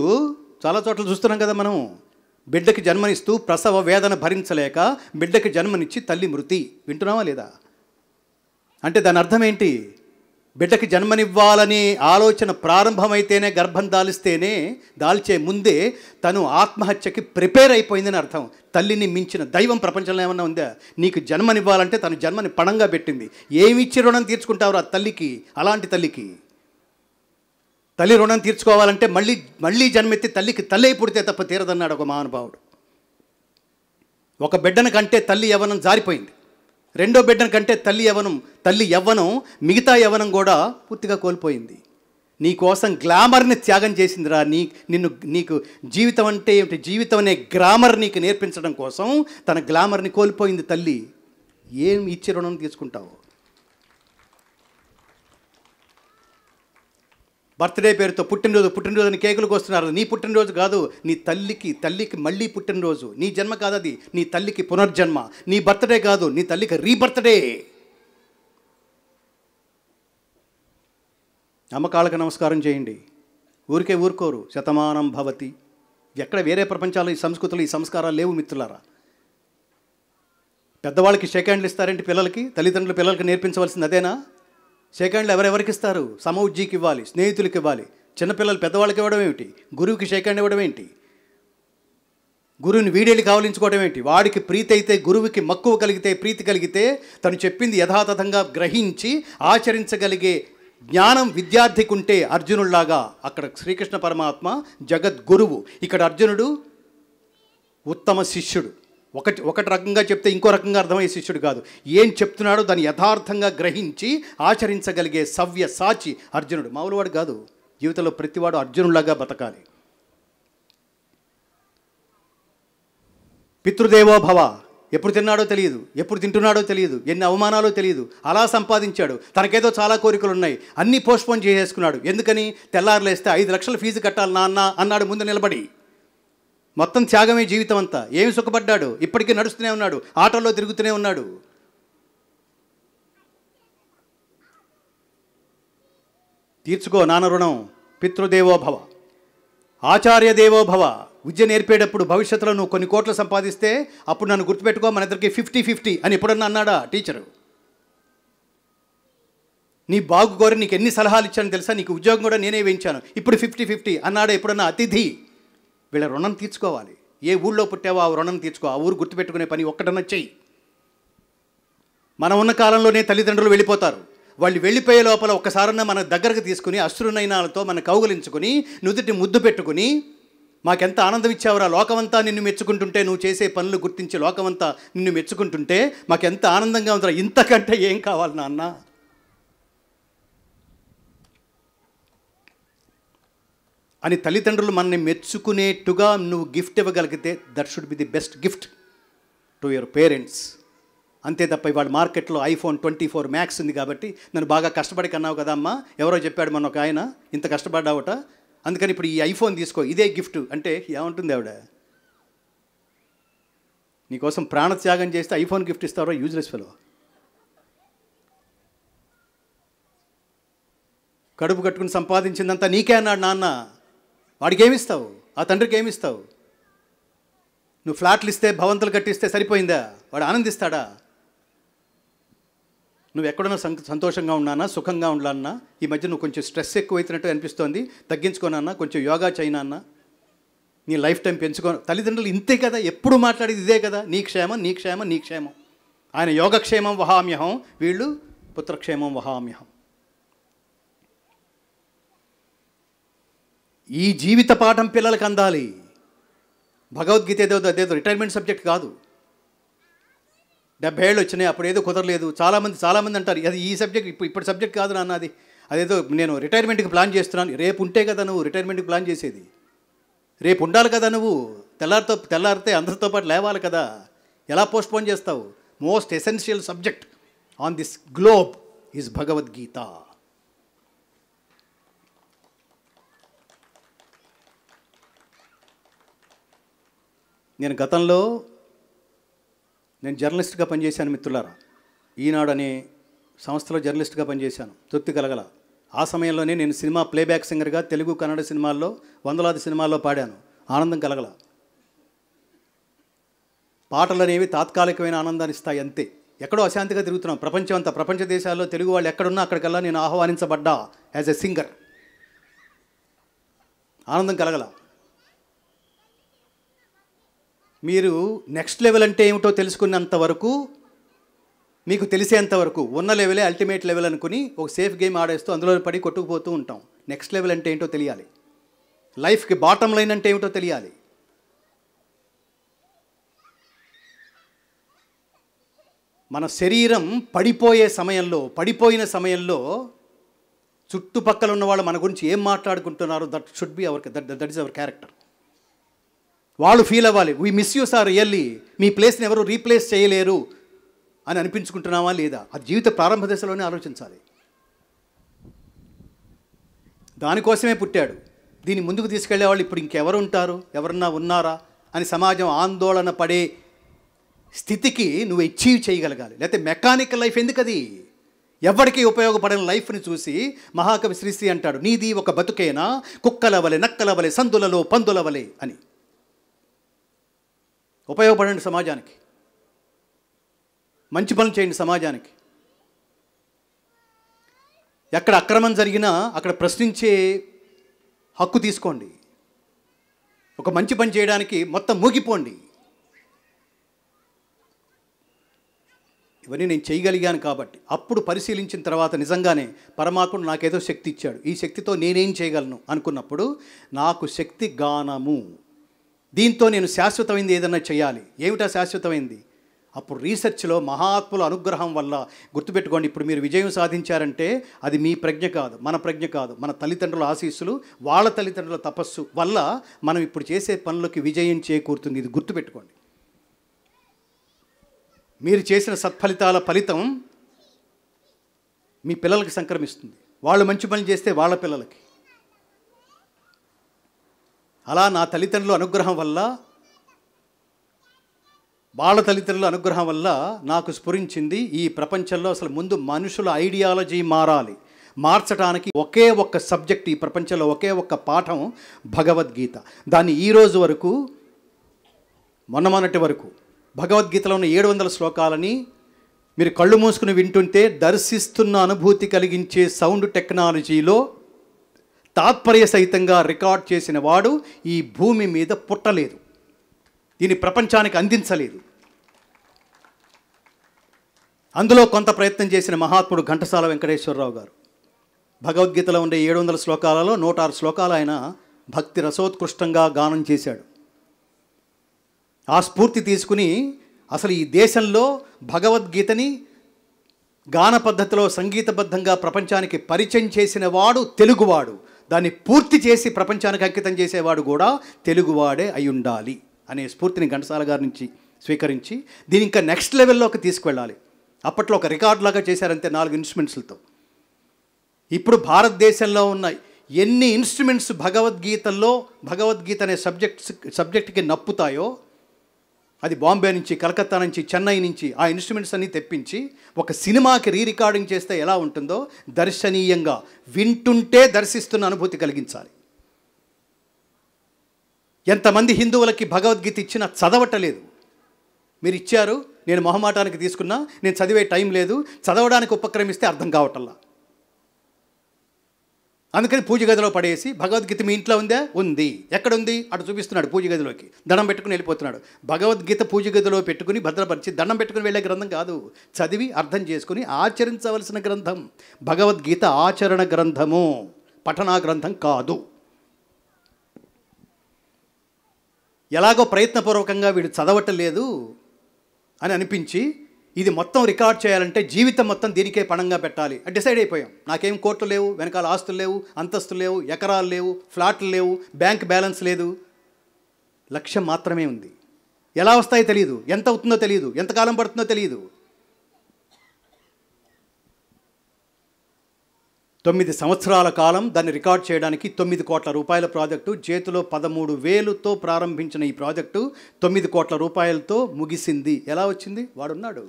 చాలా చోట్ల చూస్తున్నాం కదా మనం. బిడ్డకి జన్మనిస్తూ ప్రసవ వేదన భరించలేక బిడ్డకి జన్మనిచ్చి తల్లి మృతి. వింటున్నావా లేదా? అంటే దాని అర్థం ఏంటి? బిడ్డకి జన్మనివ్వాలని ఆలోచన ప్రారంభమైతేనే, గర్భం దాల్చే ముందే తను ఆత్మహత్యకి ప్రిపేర్ అయిపోయిందని అర్థం. తల్లిని మించిన దైవం ప్రపంచంలో ఏమన్నా ఉందా? నీకు జన్మనివ్వాలంటే తను జన్మని పణంగా పెట్టింది. ఏమిచ్చి రుణం తీర్చుకుంటావు ఆ తల్లికి? అలాంటి తల్లికి తల్లి రుణం తీర్చుకోవాలంటే మళ్ళీ జన్మెత్తి తల్లికి తల్లే పుడితే తప్ప తీరదన్నాడు ఒక మహానుభావుడు. ఒక బిడ్డను కంటే తల్లి యవ్వనం జారిపోయింది. రెండో బిడ్డను కంటే తల్లి యవ్వనం మిగతా యవ్వనం కూడా పూర్తిగా కోల్పోయింది. నీ కోసం గ్లామర్ని త్యాగం చేసిందిరా. నీకు జీవితం అంటే ఏమిటి, జీవితం అనే గ్రామర్ నీకు నేర్పించడం కోసం తన గ్లామర్ని కోల్పోయింది తల్లి. ఏం ఇచ్చి రుణం తీసుకుంటావు? బర్త్డే పేరుతో పుట్టినరోజు అని కేకులు కోస్తున్నారు. నీ పుట్టినరోజు కాదు, నీ తల్లికి మళ్ళీ పుట్టినరోజు. నీ జన్మ కాదు అది, నీ తల్లికి పునర్జన్మ. నీ బర్త్డే కాదు, నీ తల్లికి రీబర్త్డే. అమ్మకాళ్ళకి నమస్కారం చేయండి. ఊరుకోరు. శతమానం భవతి. ఎక్కడ వేరే ప్రపంచాలు ఈ సంస్కృతులు, ఈ సంస్కారాలు లేవు మిత్రులారా. పెద్దవాళ్ళకి షేక్ హ్యాండ్లు ఇస్తారేంటి పిల్లలకి? తల్లిదండ్రులు పిల్లలకి నేర్పించవలసింది అదేనా? షేక్ హ్యాండ్లు ఎవరెవరికి ఇస్తారు? సమవుజ్జీకి ఇవ్వాలి, స్నేహితులకి ఇవ్వాలి. చిన్నపిల్లలు పెద్దవాళ్ళకి ఇవ్వడం ఏమిటి? గురువుకి షేక్ హ్యాండ్ ఇవ్వడం ఏంటి? గురువుని వీడేళ్ళు కావలించుకోవడం ఏంటి? వాడికి ప్రీతి అయితే, గురువుకి మక్కువ కలిగితే, ప్రీతి కలిగితే తను చెప్పింది యథాతథంగా గ్రహించి ఆచరించగలిగే జ్ఞానం విద్యార్థికి ఉంటే అర్జునుడిలాగా, అక్కడ శ్రీకృష్ణ పరమాత్మ జగద్గురువు, ఇక్కడ అర్జునుడు ఉత్తమ శిష్యుడు. ఒకటి రకంగా చెప్తే ఇంకో రకంగా అర్థమయ్యే శిష్యుడు కాదు. ఏం చెప్తున్నాడో దాన్ని యథార్థంగా గ్రహించి ఆచరించగలిగే సవ్య సాచి అర్జునుడు. మామూలువాడు కాదు. జీవితంలో ప్రతివాడు అర్జునుడిలాగా బతకాలి. పితృదేవో భవ, ఎప్పుడు తిన్నాడో తెలియదు, ఎప్పుడు తింటున్నాడో తెలియదు, ఎన్ని అవమానాలో తెలియదు, అలా సంపాదించాడు. తనకేదో చాలా కోరికలు ఉన్నాయి, అన్నీ పోస్ట్పోన్ చేసేసుకున్నాడు. ఎందుకని? తెల్లారులేస్తే 5 లక్షల ఫీజు కట్టాలి నాన్న అన్నాడు ముందు నిలబడి. మొత్తం త్యాగమే జీవితం అంతా. ఏమి సుఖపడ్డాడు? ఇప్పటికీ నడుస్తూనే ఉన్నాడు, ఆటోల్లో తిరుగుతూనే ఉన్నాడు. తీర్చుకో నాన్న రుణం. పితృదేవో భవ, ఆచార్య దేవో భవ. విద్య నేర్పేటప్పుడు భవిష్యత్తులో నువ్వు కొన్ని కోట్లు సంపాదిస్తే అప్పుడు నన్ను గుర్తుపెట్టుకో, మన ఇద్దరికి 50-50 అని ఎప్పుడన్నా అన్నాడా టీచరు? నీ బాగు కోరి నీకు ఎన్ని సలహాలు ఇచ్చాను తెలుసా? నీకు ఉద్యోగం కూడా నేనే వేయించాను, ఇప్పుడు 50-50 అన్నాడా ఎప్పుడన్నా అతిథి? వీళ్ళ రుణం తీర్చుకోవాలి. ఏ ఊళ్ళో పుట్టావో ఆ రుణం తీర్చుకో. ఆ ఊరు గుర్తుపెట్టుకునే పని ఒక్కటన్నా చెయ్యి. మనం ఉన్న కాలంలోనే తల్లిదండ్రులు వెళ్ళిపోతారు. వాళ్ళు వెళ్ళిపోయే లోపల ఒక్కసారన్నా మన దగ్గరకు తీసుకుని అశ్రునయనాలతో మన కౌగలించుకుని నుదుటి ముద్దు పెట్టుకుని, మాకెంత ఆనందం ఇచ్చావురా, లోకమంతా నిన్ను మెచ్చుకుంటుంటే, నువ్వు చేసే పనులు గుర్తించి లోకమంతా నిన్ను మెచ్చుకుంటుంటే మాకెంత ఆనందంగా ఉందిరా, ఇంతకంటే ఏం కావాలి నాన్న? అని తల్లిదండ్రులు మనల్ని మెచ్చుకునేట్టుగా నువ్వు గిఫ్ట్ ఇవ్వగలిగితే that should be the best gift to your parents. అంతే తప్ప ఇవాళ మార్కెట్లో iPhone 24 Max ఉంది కాబట్టి నన్ను బాగా కష్టపడి కన్నావు కదా అమ్మా, ఎవరో చెప్పాడు మన ఒక ఆయన, ఇంత కష్టపడ్డావట, అందుకని ఇప్పుడు ఈ iPhone తీసుకో, ఇదే గిఫ్ట్ అంటే ఏమంటుంది ఆవిడ? నీకోసం ప్రాణత్యాగం చేస్తే iPhone గిఫ్ట్ ఇస్తారో? Useless fellow. కడుపు కట్టుకుని సంపాదించిందంతా నీకే అన్నాడు నాన్న. వాడికి ఏమిస్తావు? ఆ తండ్రికి ఏమిస్తావు? నువ్వు ఫ్లాట్లు ఇస్తే, భవంతులు కట్టిస్తే సరిపోయిందా? వాడు ఆనందిస్తాడా? నువ్వు ఎక్కడన్నా సంతోషంగా ఉన్నానా, సుఖంగా ఉండాలన్నా? ఈ మధ్య నువ్వు కొంచెం స్ట్రెస్ ఎక్కువైతున్నట్టు అనిపిస్తోంది, తగ్గించుకోనన్నా, కొంచెం యోగా చేయనన్నా, నీ లైఫ్ టైం పెంచుకో. తల్లిదండ్రులు ఇంతే కదా, ఎప్పుడు మాట్లాడేది ఇదే కదా, నీ క్షేమం, నీ క్షేమం, నీ క్షేమం. ఆయన యోగక్షేమం వహామ్యహం, వీళ్ళు పుత్రక్షేమం వహామ్యహం. ఈ జీవిత పాఠం పిల్లలకు అందాలి. భగవద్గీత అదేదో రిటైర్మెంట్ సబ్జెక్ట్ కాదు. 70 ఏళ్ళు వచ్చినాయి, అప్పుడు ఏదో కుదరలేదు. చాలామంది అంటారు అది ఈ సబ్జెక్ట్ ఇప్పుడు సబ్జెక్ట్ కాదు నాన్న, అదేదో నేను రిటైర్మెంట్కి ప్లాన్ చేస్తున్నాను. రేపు ఉంటే కదా నువ్వు రిటైర్మెంట్కి ప్లాన్ చేసేది, రేపు ఉండాలి కదా నువ్వు. తెల్లారితే అందరితో పాటు లేవాలి కదా. ఎలా పోస్ట్పోన్ చేస్తావు? Most essential subject on this globe is Bhagavad Gita. నేను గతంలో జర్నలిస్ట్గా పనిచేశాను మిత్రులారా. ఈనాడు అనే సంస్థలో జర్నలిస్ట్గా పనిచేశాను. తృప్తి కలగల. ఆ సమయంలోనే నేను సినిమా ప్లేబ్యాక్ సింగర్గా తెలుగు కన్నడ సినిమాల్లో వందలాది సినిమాల్లో పాడాను. ఆనందం కలగల. పాటలు అనేవి తాత్కాలికమైన ఆనందాన్ని ఇస్తాయి అంతే. ఎక్కడో అశాంతిగా తిరుగుతున్నాం ప్రపంచం అంతా. ప్రపంచ దేశాల్లో తెలుగు వాళ్ళు ఎక్కడున్నా అక్కడికల్లా నేను ఆహ్వానించబడ్డా యాజ్ ఎ సింగర్. ఆనందం కలగల. మీరు నెక్స్ట్ లెవెల్ అంటే ఏమిటో తెలుసుకున్నంత వరకు, మీకు తెలిసేంతవరకు ఉన్న లెవెలే అల్టిమేట్ లెవెల్ అనుకుని ఒక సేఫ్ గేమ్ ఆడేస్తూ అందులో పడి కొట్టుకుపోతూ ఉంటాం. నెక్స్ట్ లెవెల్ అంటే ఏంటో తెలియాలి. లైఫ్కి బాటమ్ లైన్ అంటే ఏమిటో తెలియాలి. మన శరీరం పడిపోయిన సమయంలో చుట్టుపక్కల ఉన్న వాళ్ళు మన గురించి ఏం మాట్లాడుకుంటున్నారో that should be that is our character. వాళ్ళు ఫీల్ అవ్వాలి, we miss you sir really, మీ ప్లేస్ని ఎవరు రీప్లేస్ చేయలేరు అని అనిపించుకుంటున్నావా లేదా? అది జీవిత ప్రారంభ దశలోనే ఆలోచించాలి. దానికోసమే పుట్టాడు. దీన్ని ముందుకు తీసుకెళ్లే వాళ్ళు ఇప్పుడు ఇంకెవరు ఉంటారు, ఎవరన్నా ఉన్నారా అని సమాజం ఆందోళన పడే స్థితికి నువ్వు అచీవ్ చేయగలగాలి. లేకపోతే మెకానికల్ లైఫ్ ఎందుకు? అది ఎవరికి ఉపయోగపడిన లైఫ్ని చూసి మహాకవి శ్రీశ్రీ అంటాడు, నీది ఒక బతుకేనా కుక్కలవలె నక్కలవలె సందులలో పందులవలె అని. ఉపయోగపడండి సమాజానికి, మంచి పనులు చేయండి సమాజానికి. ఎక్కడ అక్రమం జరిగినా అక్కడ ప్రశ్నించే హక్కు తీసుకోండి. ఒక మంచి పని చేయడానికి మొత్తం మూగిపోండి. ఇవన్నీ నేను చేయగలిగాను కాబట్టి. అప్పుడు పరిశీలించిన తర్వాత నిజంగానే పరమాత్ముడు నాకేదో శక్తి ఇచ్చాడు, ఈ శక్తితో నేనేం చేయగలను అనుకున్నప్పుడు నాకు శక్తి గానము, దీంతో నేను శాశ్వతమైంది ఏదన్నా చేయాలి. ఏమిటా శాశ్వతమైంది? అప్పుడు రీసెర్చ్లో మహాత్ముల అనుగ్రహం వల్ల, గుర్తుపెట్టుకోండి, ఇప్పుడు మీరు విజయం సాధించారంటే అది మీ ప్రజ్ఞ కాదు, మన ప్రజ్ఞ కాదు, మన తల్లిదండ్రుల ఆశీస్సులు, వాళ్ళ తల్లిదండ్రుల తపస్సు వల్ల మనం ఇప్పుడు చేసే పనులకి విజయం చేకూరుతుంది. ఇది గుర్తుపెట్టుకోండి. మీరు చేసిన సత్ఫలితాల ఫలితం మీ పిల్లలకి సంక్రమిస్తుంది. వాళ్ళు మంచి పని చేస్తే వాళ్ళ పిల్లలకి. అలా నా తల్లిదండ్రుల అనుగ్రహం వల్ల, వాళ్ళ తల్లిదండ్రుల అనుగ్రహం వల్ల నాకు స్ఫురించింది, ఈ ప్రపంచంలో అసలు ముందు మనుషుల ఐడియాలజీ మారాలి. మార్చడానికి ఒకే ఒక్క సబ్జెక్ట్ ఈ ప్రపంచంలో, ఒకే ఒక్క పాఠం భగవద్గీత. దాన్ని ఈరోజు వరకు, మొన్నటి వరకు భగవద్గీతలో ఉన్న 700 శ్లోకాలని మీరు కళ్ళు మూసుకుని వింటుంటే దర్శిస్తున్న అనుభూతి కలిగించే సౌండ్ టెక్నాలజీలో తాత్పర్య సహితంగా రికార్డ్ చేసిన వాడు ఈ భూమి మీద పుట్టలేదు. దీన్ని ప్రపంచానికి అందించలేదు. అందులో కొంత ప్రయత్నం చేసిన మహాత్ముడు ఘంటసాల వెంకటేశ్వరరావు గారు. భగవద్గీతలో ఉండే 700 శ్లోకాలలో 106 శ్లోకాలు ఆయన భక్తి రసోత్కృష్టంగా గానం చేశాడు. ఆ స్ఫూర్తి తీసుకుని అసలు ఈ దేశంలో భగవద్గీతని గాన పద్ధతిలో సంగీతబద్ధంగా ప్రపంచానికి పరిచయం చేసిన వాడు తెలుగువాడు. దాన్ని పూర్తి చేసి ప్రపంచానికి అంకితం చేసేవాడు కూడా తెలుగువాడే అయి ఉండాలి అనే స్ఫూర్తిని ఘంటసాల గారి నుంచి స్వీకరించి దీని ఇంకా నెక్స్ట్ లెవెల్లోకి తీసుకువెళ్ళాలి. అప్పట్లో ఒక రికార్డ్ లాగా చేశారంతే 4 ఇన్స్ట్రుమెంట్స్లతో. ఇప్పుడు భారతదేశంలో ఉన్న ఎన్ని ఇన్స్ట్రుమెంట్స్ భగవద్గీత అనే సబ్జెక్ట్కి నప్పుతాయో, అది బాంబే నుంచి, కలకత్తా నుంచి, చెన్నై నుంచి ఆ ఇన్స్ట్రుమెంట్స్ అన్నీ తెప్పించి ఒక సినిమాకి రికార్డింగ్ చేస్తే ఎలా ఉంటుందో దర్శనీయంగా వింటుంటే దర్శిస్తున్న అనుభూతి కలిగించాలి. ఎంతమంది హిందువులకి భగవద్గీత ఇచ్చినా చదవటలేదు. మీరు ఇచ్చారు, నేను మొహమాటానికి తీసుకున్నా, నేను చదివే టైం లేదు, చదవడానికి ఉపక్రమిస్తే అర్థం కావటల్లా. అందుకని పూజ గదిలో పడేసి భగవద్గీత మీ ఇంట్లో ఉందా? ఉంది. ఎక్కడుంది? అటు చూపిస్తున్నాడు పూజ గదిలోకి. దండం పెట్టుకుని వెళ్ళిపోతున్నాడు. భగవద్గీత పూజ గదిలో పెట్టుకుని భద్రపరిచి దండం పెట్టుకుని వెళ్ళే గ్రంథం కాదు, చదివి అర్థం చేసుకుని ఆచరించవలసిన గ్రంథం. భగవద్గీత ఆచరణ గ్రంథము, పఠనా గ్రంథం కాదు. ఎలాగో ప్రయత్నపూర్వకంగా వీడు చదవటం లేదు అని అనిపించి ఇది మొత్తం రికార్డ్ చేయాలంటే జీవితం మొత్తం దీనికే పణంగా పెట్టాలి అని డిసైడ్ అయిపోయాం. నాకేం కోట్లు లేవు, వెనకాల ఆస్తులు లేవు, అంతస్తులు లేవు, ఎకరాలు లేవు, ఫ్లాట్లు లేవు, బ్యాంక్ బ్యాలెన్స్ లేదు, లక్ష్యం మాత్రమే ఉంది. ఎలా వస్తాయో తెలియదు, ఎంత అవుతుందో తెలియదు, ఎంతకాలం పడుతుందో తెలియదు. 9 సంవత్సరాల కాలం దాన్ని రికార్డ్ చేయడానికి 9 కోట్ల రూపాయల ప్రాజెక్టు, చేతిలో 13,000తో ప్రారంభించిన ఈ ప్రాజెక్టు 9 కోట్ల రూపాయలతో ముగిసింది. ఎలా వచ్చింది? వాడున్నాడు.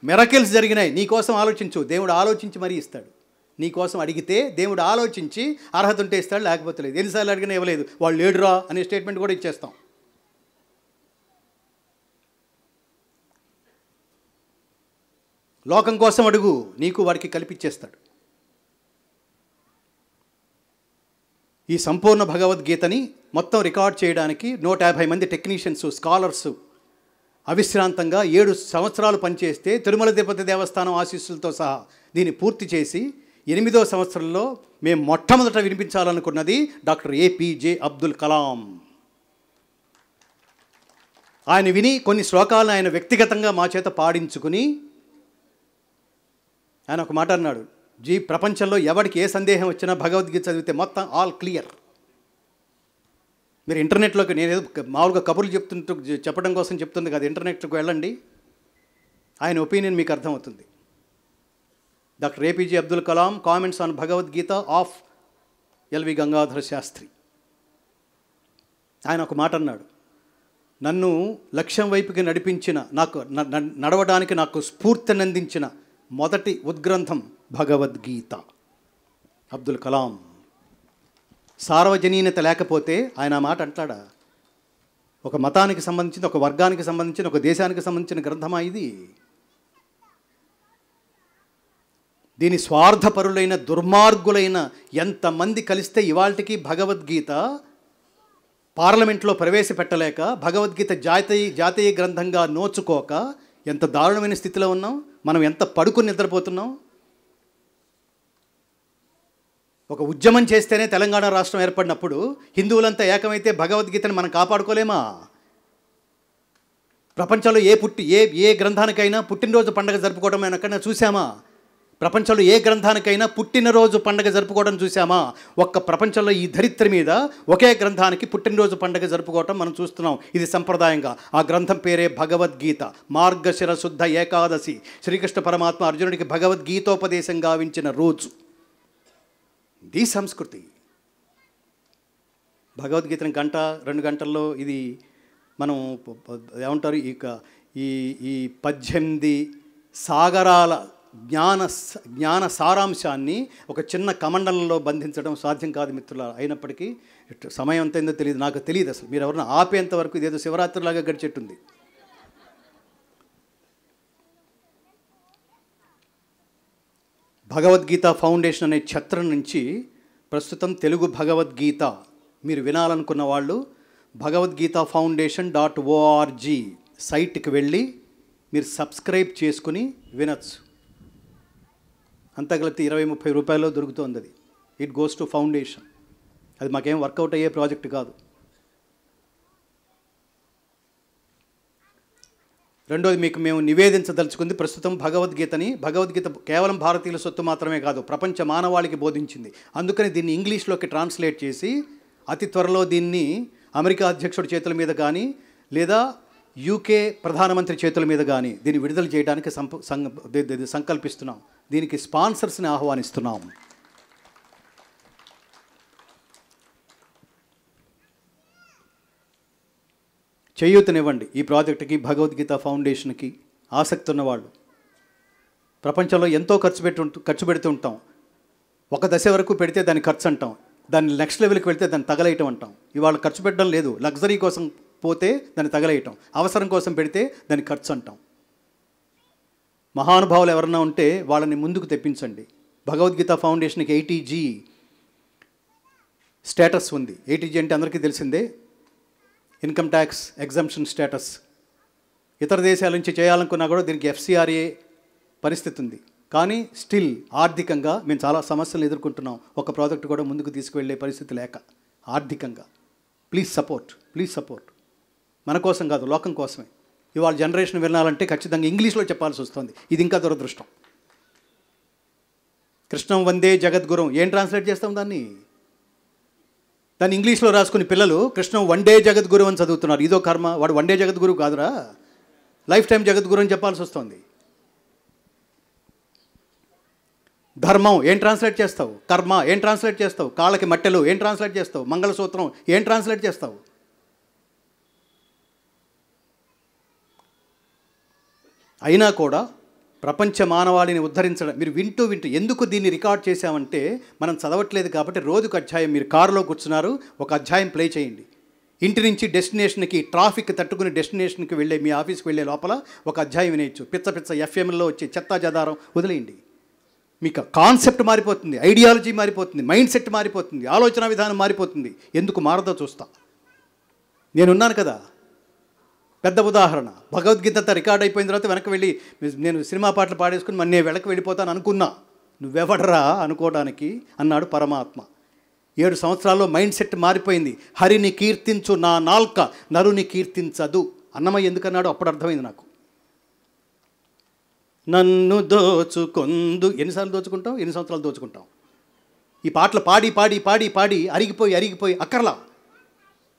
మిరకిల్స్ జరిగినాయి. నీకోసం ఆలోచించు, దేవుడు ఆలోచించి మరీ ఇస్తాడు. నీకోసం అడిగితే దేవుడు ఆలోచించి అర్హత ఉంటే ఇస్తాడు, లేకపోతే లేదు. ఎన్నిసార్లు అడిగినా ఇవ్వలేదు, వాళ్ళు లేడురా అనే స్టేట్మెంట్ కూడా ఇచ్చేస్తాం. లోకం కోసం అడుగు, నీకు వాడికి కల్పించేస్తాడు. ఈ సంపూర్ణ భగవద్గీతని మొత్తం రికార్డ్ చేయడానికి 150 మంది టెక్నీషియన్స్, స్కాలర్స్ అవిశ్రాంతంగా 7 సంవత్సరాలు పనిచేస్తే తిరుమల తిరుపతి దేవస్థానం ఆశీస్సులతో సహా దీన్ని పూర్తి చేసి 8వ సంవత్సరంలో మేము మొట్టమొదట వినిపించాలనుకున్నది డాక్టర్ ఏపీజే అబ్దుల్ కలాం. ఆయన విని కొన్ని శ్లోకాలను ఆయన వ్యక్తిగతంగా మా చేత పాడించుకుని ఆయన ఒక మాట అన్నాడు, ప్రపంచంలో ఎవరికి ఏ సందేహం వచ్చినా భగవద్గీత చదివితే మొత్తం ఆల్ క్లియర్. మీరు ఇంటర్నెట్లోకి, నేను ఏదో మామూలుగా కబుర్లు చెప్పడం కోసం చెప్తుంది కదా, ఇంటర్నెట్లోకి వెళ్ళండి, ఆయన ఒపీనియన్ మీకు అర్థమవుతుంది. Doctor APJ Abdul Kalam comments on Bhagavadgita of LV Gangadhara Shastri. ఆయన ఒక మాట అన్నాడు, నన్ను లక్ష్యం వైపుకి నడిపించిన, నడవడానికి నాకు స్ఫూర్తినందించిన మొదటి ఉద్గ్రంథం భగవద్గీత. అబ్దుల్ కలాం. సార్వజనీనత లేకపోతే ఆయన మాట అంటాడా? ఒక మతానికి సంబంధించిన, ఒక వర్గానికి సంబంధించిన, ఒక దేశానికి సంబంధించిన గ్రంథమా ఇది? దీని స్వార్థపరులైన దుర్మార్గులైన ఎంతమంది కలిస్తే ఇవాళకి భగవద్గీత పార్లమెంట్లో ప్రవేశపెట్టలేక, భగవద్గీత జాతీయ గ్రంథంగా నోచుకోక ఎంత దారుణమైన స్థితిలో ఉన్నాం. మనం ఎంత పడుకుని నిద్రపోతున్నాం. ఒక ఉద్యమం చేస్తేనే తెలంగాణ రాష్ట్రం ఏర్పడినప్పుడు హిందువులంతా ఏకమైతే భగవద్గీతను మనం కాపాడుకోలేమా? ప్రపంచంలో ఏ గ్రంథానికైనా పుట్టినరోజు పండుగ జరుపుకోవడం ఎక్కడైనా చూసామా? ప్రపంచంలో ఏ గ్రంథానికైనా పుట్టినరోజు పండగ జరుపుకోవడం చూసామా? ఒక్క ప్రపంచంలో ఈ ధరిత్రి మీద ఒకే గ్రంథానికి పుట్టినరోజు పండగ జరుపుకోవటం మనం చూస్తున్నాం. ఇది సంప్రదాయంగా. ఆ గ్రంథం పేరే భగవద్గీత. మార్గశిర శుద్ధ ఏకాదశి శ్రీకృష్ణ పరమాత్మ అర్జునుడికి భగవద్గీతోపదేశం గావించిన రోజు. ఇది సంస్కృతి. భగవద్గీతని 1-2 గంటల్లో ఇది మనం ఏమంటారు, ఈ 18 సాగరాల జ్ఞాన సారాంశాన్ని ఒక చిన్న కమండలంలో బంధించడం సాధ్యం కాదు మిత్రులారా. అయినప్పటికీ సమయం ఎంతైందో తెలియదు, నాకు తెలియదు అసలు. మీరు ఎవరైనా ఆపేంత వరకు ఇదేదో శివరాత్రిలాగా గడిచెట్టుంది. భగవద్గీత ఫౌండేషన్ అనే ఛత్రం నుంచి ప్రస్తుతం తెలుగు భగవద్గీత మీరు వినాలనుకున్న వాళ్ళు భగవద్గీత foundation.org సైట్కి వెళ్ళి మీరు సబ్స్క్రైబ్ చేసుకుని వినొచ్చు. అంతా కలిపి 20-30 రూపాయల్లో దొరుకుతుంది. అది ఇట్ గోస్ టు ఫౌండేషన్. అది మాకేం వర్కౌట్ అయ్యే ప్రాజెక్ట్ కాదు. రెండోది మీకు మేము నివేదించదలుచుకుంది, ప్రస్తుతం భగవద్గీత కేవలం భారతీయుల సొత్తు మాత్రమే కాదు, ప్రపంచ మానవాళికి బోధించింది. అందుకని దీన్ని ఇంగ్లీష్లోకి ట్రాన్స్లేట్ చేసి అతి త్వరలో దీన్ని అమెరికా అధ్యక్షుడి చేతుల మీద కానీ లేదా యూకే ప్రధానమంత్రి చేతుల మీద కానీ దీన్ని విడుదల చేయడానికి సంకల్పిస్తున్నాం. దీనికి స్పాన్సర్స్ని ఆహ్వానిస్తున్నాం. చేయూతనివ్వండి ఈ ప్రాజెక్టుకి, భగవద్గీత ఫౌండేషన్కి. ఆసక్తి ఉన్నవాళ్ళు ప్రపంచంలో ఎంతో ఖర్చు పెడుతూ ఉంటాం. ఒక దశ వరకు పెడితే దాన్ని ఖర్చు అంటాం, దాన్ని నెక్స్ట్ లెవెల్కి వెళ్తే దాన్ని తగలేయటం అంటాం. ఇవాళ ఖర్చు పెట్టడం లేదు, లగ్జరీ కోసం పోతే దాన్ని తగలేయటం, అవసరం కోసం పెడితే దాన్ని ఖర్చు అంటాం. మహానుభావులు ఎవరన్నా ఉంటే వాళ్ళని ముందుకు తెప్పించండి. భగవద్గీత ఫౌండేషన్కి 80G స్టేటస్ ఉంది. 80G అంటే అందరికీ తెలిసిందే, ఇన్కమ్ ట్యాక్స్ ఎగ్జంప్షన్ స్టేటస్. ఇతర దేశాల నుంచి చేయాలనుకున్నా కూడా దీనికి FCRA పరిస్థితి ఉంది. కానీ స్టిల్ ఆర్థికంగా మేము చాలా సమస్యలు ఎదుర్కొంటున్నాం. ఒక ప్రాజెక్ట్ కూడా ముందుకు తీసుకువెళ్ళే పరిస్థితి లేక ఆర్థికంగా. Please support. మన కోసం కాదు, లోకం కోసమే. ఇవాళ జనరేషన్ వినాలంటే ఖచ్చితంగా ఇంగ్లీష్లో చెప్పాల్సి వస్తుంది. ఇది ఇంకా దురదృష్టం. కృష్ణం వందే జగద్గురం ఏం ట్రాన్స్లేట్ చేస్తాం దాన్ని ఇంగ్లీష్లో రాసుకుని పిల్లలు కృష్ణం వన్డే జగద్గురు అని చదువుతున్నారు. ఇదో కర్మ. వాడు వన్డే జగద్గురు కాదురా, లైఫ్ టైం జగద్గురు అని చెప్పాల్సి వస్తుంది. ధర్మం ఏం ట్రాన్స్లేట్ చేస్తావు? కర్మ ఏం ట్రాన్స్లేట్ చేస్తావు? కాళ్ళకి మట్టెలు ఏం ట్రాన్స్లేట్ చేస్తావు? మంగళసూత్రం ఏం ట్రాన్స్లేట్ చేస్తావు? అయినా కూడా ప్రపంచ మానవాళిని ఉద్ధరించడం మీరు వింటూ ఎందుకు దీన్ని రికార్డ్ చేశామంటే మనం చదవట్లేదు కాబట్టి రోజుకు అధ్యాయం. మీరు కారులో కూర్చున్నారు, ఒక అధ్యాయం ప్లే చేయండి. ఇంటి నుంచి డెస్టినేషన్కి ట్రాఫిక్ తట్టుకుని డెస్టినేషన్కి వెళ్ళే మీ ఆఫీస్కి వెళ్ళే లోపల ఒక అధ్యాయం వినేయచ్చు. పిచ్చ FMలో వచ్చే చెత్తా చెదారం వదిలేయండి. మీకు కాన్సెప్ట్ మారిపోతుంది, ఐడియాలజీ మారిపోతుంది, మైండ్ సెట్ మారిపోతుంది, ఆలోచన విధానం మారిపోతుంది. ఎందుకు మారదో చూస్తా. నేనున్నాను కదా. పెద్ద ఉదాహరణ, భగవద్గీత రికార్డ్ అయిపోయిన తర్వాత వెనక్కి వెళ్ళి నేను సినిమా పాటలు పాడేసుకుని మరి నేను వెనక్కి వెళ్ళిపోతాను అనుకున్నా. నువ్వెవడరా అనుకోవడానికి అన్నాడు పరమాత్మ. 7 సంవత్సరాల్లో మైండ్ సెట్ మారిపోయింది. హరిని కీర్తించు నా నాల్క నరుని కీర్తించదు. అన్నమయ్య ఎందుకన్నాడు అప్పుడు అర్థమైంది నాకు. నన్ను దోచుకొందు. ఎన్నిసార్లు దోచుకుంటాం? ఎన్ని సంవత్సరాలు దోచుకుంటాం? ఈ పాటలు పాడి అరిగిపోయి అక్కర్లా.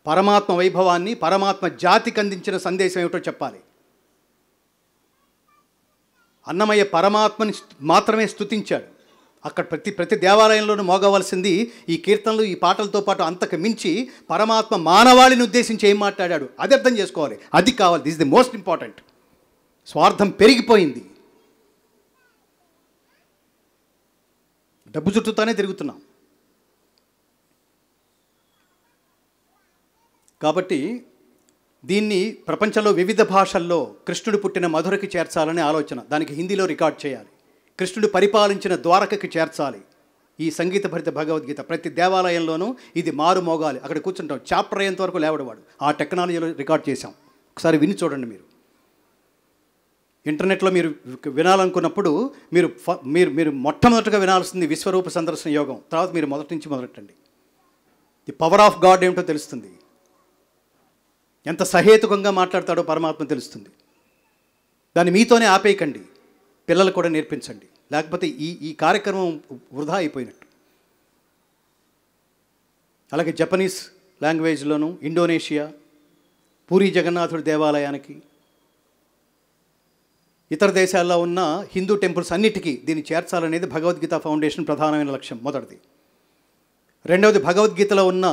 పరమాత్మ వైభవాన్ని, పరమాత్మ జాతికి అందించిన సందేశం ఏమిటో చెప్పాలి. అన్నమయ్య పరమాత్మని మాత్రమే స్తుతించాడు. అక్కడ ప్రతి దేవాలయంలోనూ మోగవలసింది ఈ కీర్తనలు, ఈ పాటలతో పాటు అంతకు మించి పరమాత్మ మానవాళిని ఉద్దేశించి ఏం మాట్లాడాడు అది అర్థం చేసుకోవాలి. అది కావాలి. This is the most important. స్వార్థం పెరిగిపోయింది. డబ్బు చుట్టూతోనే తిరుగుతున్నాం. కాబట్టి దీన్ని ప్రపంచంలో వివిధ భాషల్లో కృష్ణుడు పుట్టిన మధురకి చేర్చాలనే ఆలోచన. దానికి హిందీలో రికార్డ్ చేయాలి. కృష్ణుడు పరిపాలించిన ద్వారకకి చేర్చాలి ఈ సంగీతభరిత భగవద్గీత. ప్రతి దేవాలయంలోనూ ఇది మారుమోగాలి. అక్కడ కూర్చుంటాం, చాప్టర్ అయ్యేంత వరకు లేవడవాడు. ఆ టెక్నాలజీలో రికార్డ్ చేశాం. ఒకసారి విని చూడండి. మీరు ఇంటర్నెట్లో మీరు వినాలనుకున్నప్పుడు మీరు మొట్టమొదటిగా వినాల్సింది విశ్వరూప సందర్శన యోగం. తర్వాత మీరు మొదటి నుంచి మొదలెట్టండి. ది పవర్ ఆఫ్ గాడ్ ఏమిటో తెలుస్తుంది. ఎంత సహేతుకంగా మాట్లాడతాడో పరమాత్మ తెలుస్తుంది. దాన్ని మీతోనే ఆపేయకండి. పిల్లలు కూడా నేర్పించండి, లేకపోతే ఈ ఈ కార్యక్రమం వృధా అయిపోయినట్టు. అలాగే జపనీస్ లాంగ్వేజ్లోను, ఇండోనేషియా, పూరి జగన్నాథుడి దేవాలయానికి, ఇతర దేశాల్లో ఉన్న హిందూ టెంపుల్స్ అన్నిటికీ దీన్ని చేర్చాలనేది భగవద్గీత ఫౌండేషన్ ప్రధానమైన లక్ష్యం. మొదటిది. రెండవది, భగవద్గీతలో ఉన్న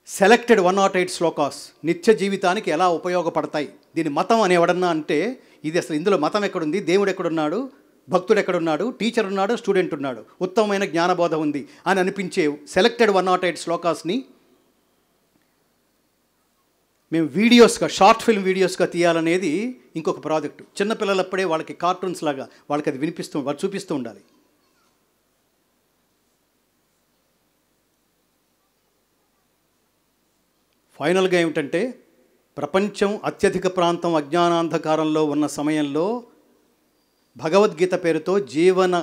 సెలెక్టెడ్ 108 శ్లోకాస్ నిత్య జీవితానికి ఎలా ఉపయోగపడతాయి. దీని మతం అని ఎవడన్నా అంటే, ఇది అసలు ఇందులో మతం ఎక్కడుంది, దేవుడు ఎక్కడున్నాడు, భక్తుడు ఎక్కడున్నాడు, టీచర్ ఉన్నాడు, స్టూడెంట్ ఉన్నాడు, ఉత్తమమైన జ్ఞానబోధ ఉంది అని అనిపించే సెలెక్టెడ్ 108 శ్లోకాస్ని మేము వీడియోస్గా, షార్ట్ ఫిల్మ్ వీడియోస్గా తీయాలనేది ఇంకొక ప్రాజెక్టు. చిన్నపిల్లలప్పుడే వాళ్ళకి కార్టూన్స్ లాగా వాళ్ళకి అది వినిపిస్తూ, వాళ్ళు చూపిస్తూ ఉండాలి. ఫైనల్గా ఏమిటంటే, ప్రపంచం అత్యధిక ప్రాంతం అజ్ఞానాంధకారంలో ఉన్న సమయంలో భగవద్గీత పేరుతో జీవన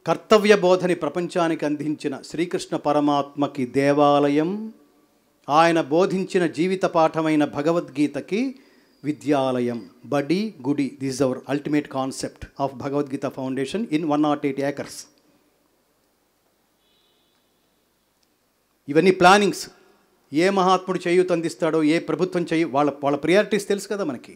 కర్తవ్య బోధని ప్రపంచానికి అందించిన శ్రీకృష్ణ పరమాత్మకి దేవాలయం, ఆయన బోధించిన జీవిత పాఠమైన భగవద్గీతకి విద్యాలయం, బడి గుడి. This is our ultimate concept of Bhagavad Gita foundation in 108 acres. ఇవన్నీ ప్లానింగ్స్. ఏ మహాత్ముడు చేయూత అందిస్తాడో, ఏ ప్రభుత్వం వాళ్ళ ప్రియారిటీస్ తెలుసు కదా మనకి.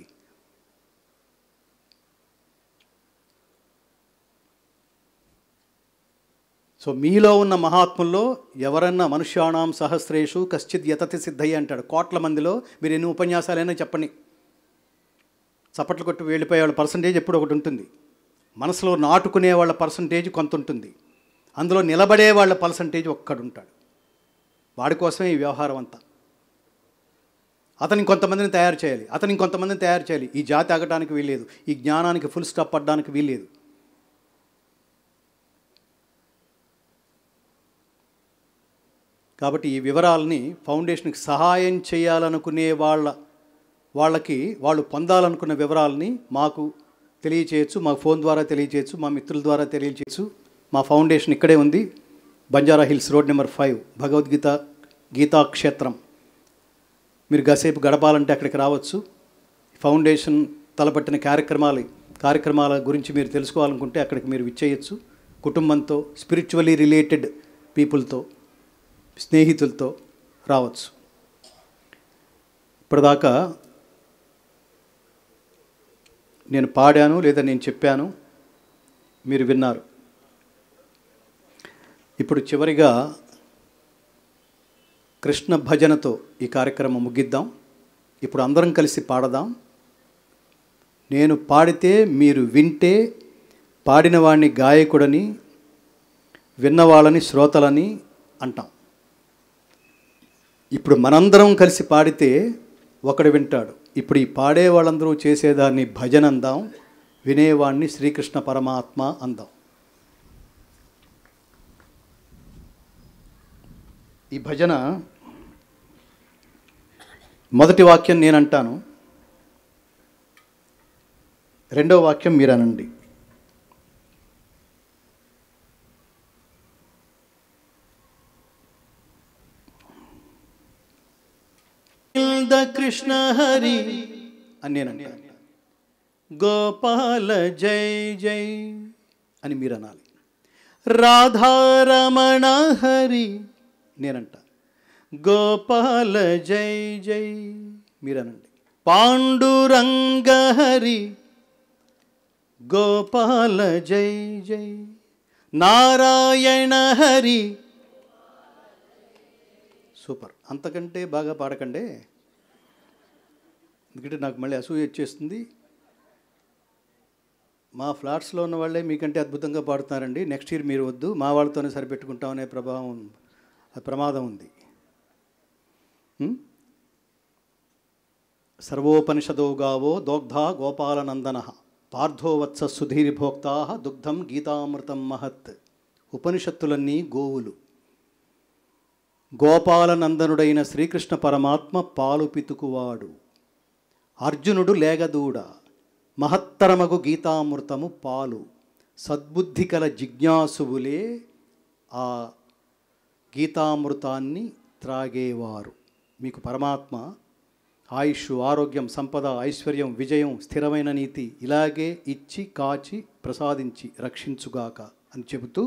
సో మీలో ఉన్న మహాత్ముల్లో ఎవరన్నా మనుష్యాణం సహస్రేషు కశ్చిత్ యతతి సిద్ధయ్య అంటాడు. కోట్ల మందిలో మీరు ఎన్ని ఉపన్యాసాలైనా చెప్పండి, చప్పట్లు కొట్టి వెళ్ళిపోయే వాళ్ళ పర్సంటేజ్ ఎప్పుడు ఒకటి ఉంటుంది, మనసులో నాటుకునే వాళ్ళ పర్సంటేజ్ కొంత ఉంటుంది, అందులో నిలబడే వాళ్ళ పర్సంటేజ్ ఒక్కడుంటాడు. వాడి కోసమే ఈ వ్యవహారం అంతా. అతని కొంతమందిని తయారు చేయాలి, అతని కొంతమందిని తయారు చేయాలి. ఈ జాతి ఆగటానికి వీల్లేదు, ఈ జ్ఞానానికి ఫుల్ స్టాప్ పడడానికి వీల్లేదు. కాబట్టి ఈ వివరాలని ఫౌండేషన్కి సహాయం చేయాలనుకునే వాళ్ళకి వాళ్ళు పొందాలనుకున్న వివరాలని మాకు తెలియచేయచ్చు, మా ఫోన్ ద్వారా తెలియచేయచ్చు, మా మిత్రుల ద్వారా తెలియచేయచ్చు. మా ఫౌండేషన్ ఇక్కడే ఉంది, Banjara hills road number 5, Bhagavad Gita Gita Kshetram. మీరు కాసేపు గడపాలంటే అక్కడికి రావచ్చు. ఫౌండేషన్ తలపట్టిన కార్యక్రమాల గురించి మీరు తెలుసుకోవాలనుకుంటే అక్కడికి మీరు విచ్చేయచ్చు. కుటుంబంతో, స్పిరిచువల్లీ రిలేటెడ్ పీపుల్తో, స్నేహితులతో రావచ్చు. ఇప్పటిదాకా నేను పాడాను లేదా నేను చెప్పాను, మీరు విన్నారు. ఇప్పుడు చివరిగా కృష్ణ భజనతో ఈ కార్యక్రమం ముగిద్దాం. ఇప్పుడు అందరం కలిసి పాడదాం. నేను పాడితే మీరు వింటే పాడిన వాడిని గాయకుడని, విన్నవాళ్ళని శ్రోతలని అంటాం. ఇప్పుడు మనందరం కలిసి పాడితే ఒకడు వింటాడు. ఇప్పుడు ఈ పాడే వాళ్ళందరూ చేసేదాన్ని భజన అందాం, వినేవాడిని శ్రీకృష్ణ పరమాత్మ అందాం. ఈ భజన మొదటి వాక్యం నేనంటాను, రెండవ వాక్యం మీరు అనండి. కృష్ణ హరి అని నేనంటాను. గోపాల జై జై అని మీరు అనాలి. రాధారమణ హరి నేనంట. గోపాల జై జై మీరనండి. పాండురంగ హరి గోపాల జై జై. నారాయణ హరి. సూపర్. అంతకంటే బాగా పాడకండే, ఎందుకంటే నాకు మళ్ళీ అసూయ వచ్చేస్తుంది. మా ఫ్లాట్స్లో ఉన్న వాళ్ళే మీకంటే అద్భుతంగా పాడుతున్నారండి, నెక్స్ట్ ఇయర్ మీరు వద్దు, మా వాళ్ళతోనే సరిపెట్టుకుంటామనే ప్రమాదం ఉంది. సర్వోపనిషదో గావో దోగ్ధా గోపాలనందన పార్థోవత్స సుధీర్భోక్తా దుగ్ధం గీతామృతం మహత్. ఉపనిషత్తులన్నీ గోవులు. గోపాలనందనుడైన శ్రీకృష్ణ పరమాత్మ పాలు పితుకువాడు. అర్జునుడు లేగదూడ. మహత్తరమగు గీతామృతము పాలు. సద్బుద్ధి కల జిజ్ఞాసువులే ఆ గీతామృతాన్ని త్రాగేవారు. మీకు పరమాత్మ ఆయుష్, ఆరోగ్యం, సంపద, ఐశ్వర్యం, విజయం, స్థిరమైన నీతి ఇలాగే ఇచ్చి కాచి ప్రసాదించి రక్షించుగాక అని చెబుతూ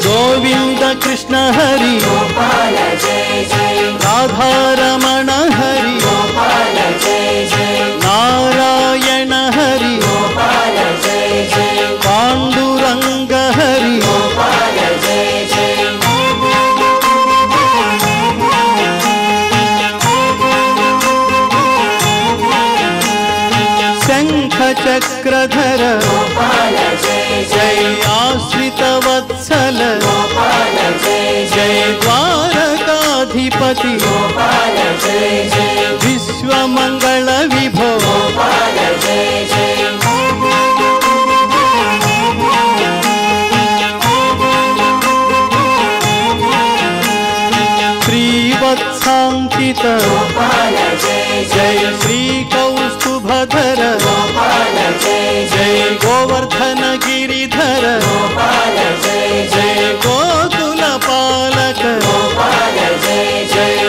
గోవింద కృష్ణ హరి గోపాల జయ జయ, రాధారమణ హరి గోపాల జయ జయ, నారాయణ హరి గోపాల జయ జయ, పాండురంగ హరి గోపాల జయ జయ, శంఖ చక్రధర గోపాల జయ జయ, ఆశ్రిత వత్సల గోపాల జయ జయ, ద్వారకాధిపతి గోపాల జయ జయ, విశ్వమంగళ విభో గోపాల జయ జయ, శ్రీవత్సాంకిత గోపాల జయ జయ, శ్రీకౌస్తుభధర గోపాల జయ జయ, గోవర్ధన గిరిధర గోపాల జయ జయ, గోకుల పాలక గోపాల జయ జయ,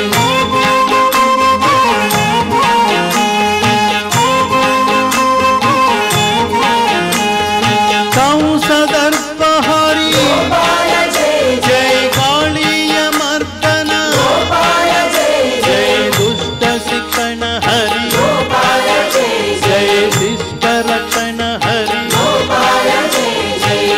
కంసదర్పహరి గోపాల జయ జయ, కాళీయ మర్దన గోపాల జయ జయ, దుష్ట శిక్షణ హరి గోపాల జయ జయ, శిష్ట రక్షణ హరి గోపాల జయ జయ,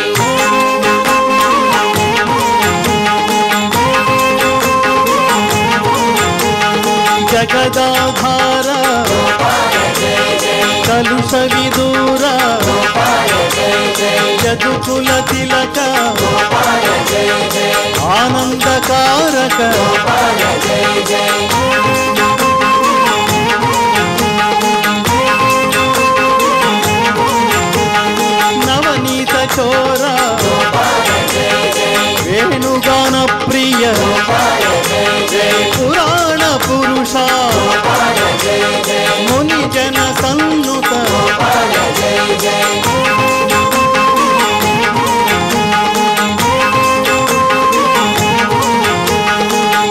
జగదాధార గోపాల జయ జయ, కలుష విదూర గోపాల జయ జయ, యదుకుల తిలక గోపాల జయ జయ, ఆనందకారక గోపాల జయ జయ, నవనీత చోర గోపాల జయ జయ, వేణుగాన ప్రియ గోపాల జయ జయ, పురాణ పురుష గోపాల జయ జయ, ముని జన సన్నుత గోపాల జయ జయ,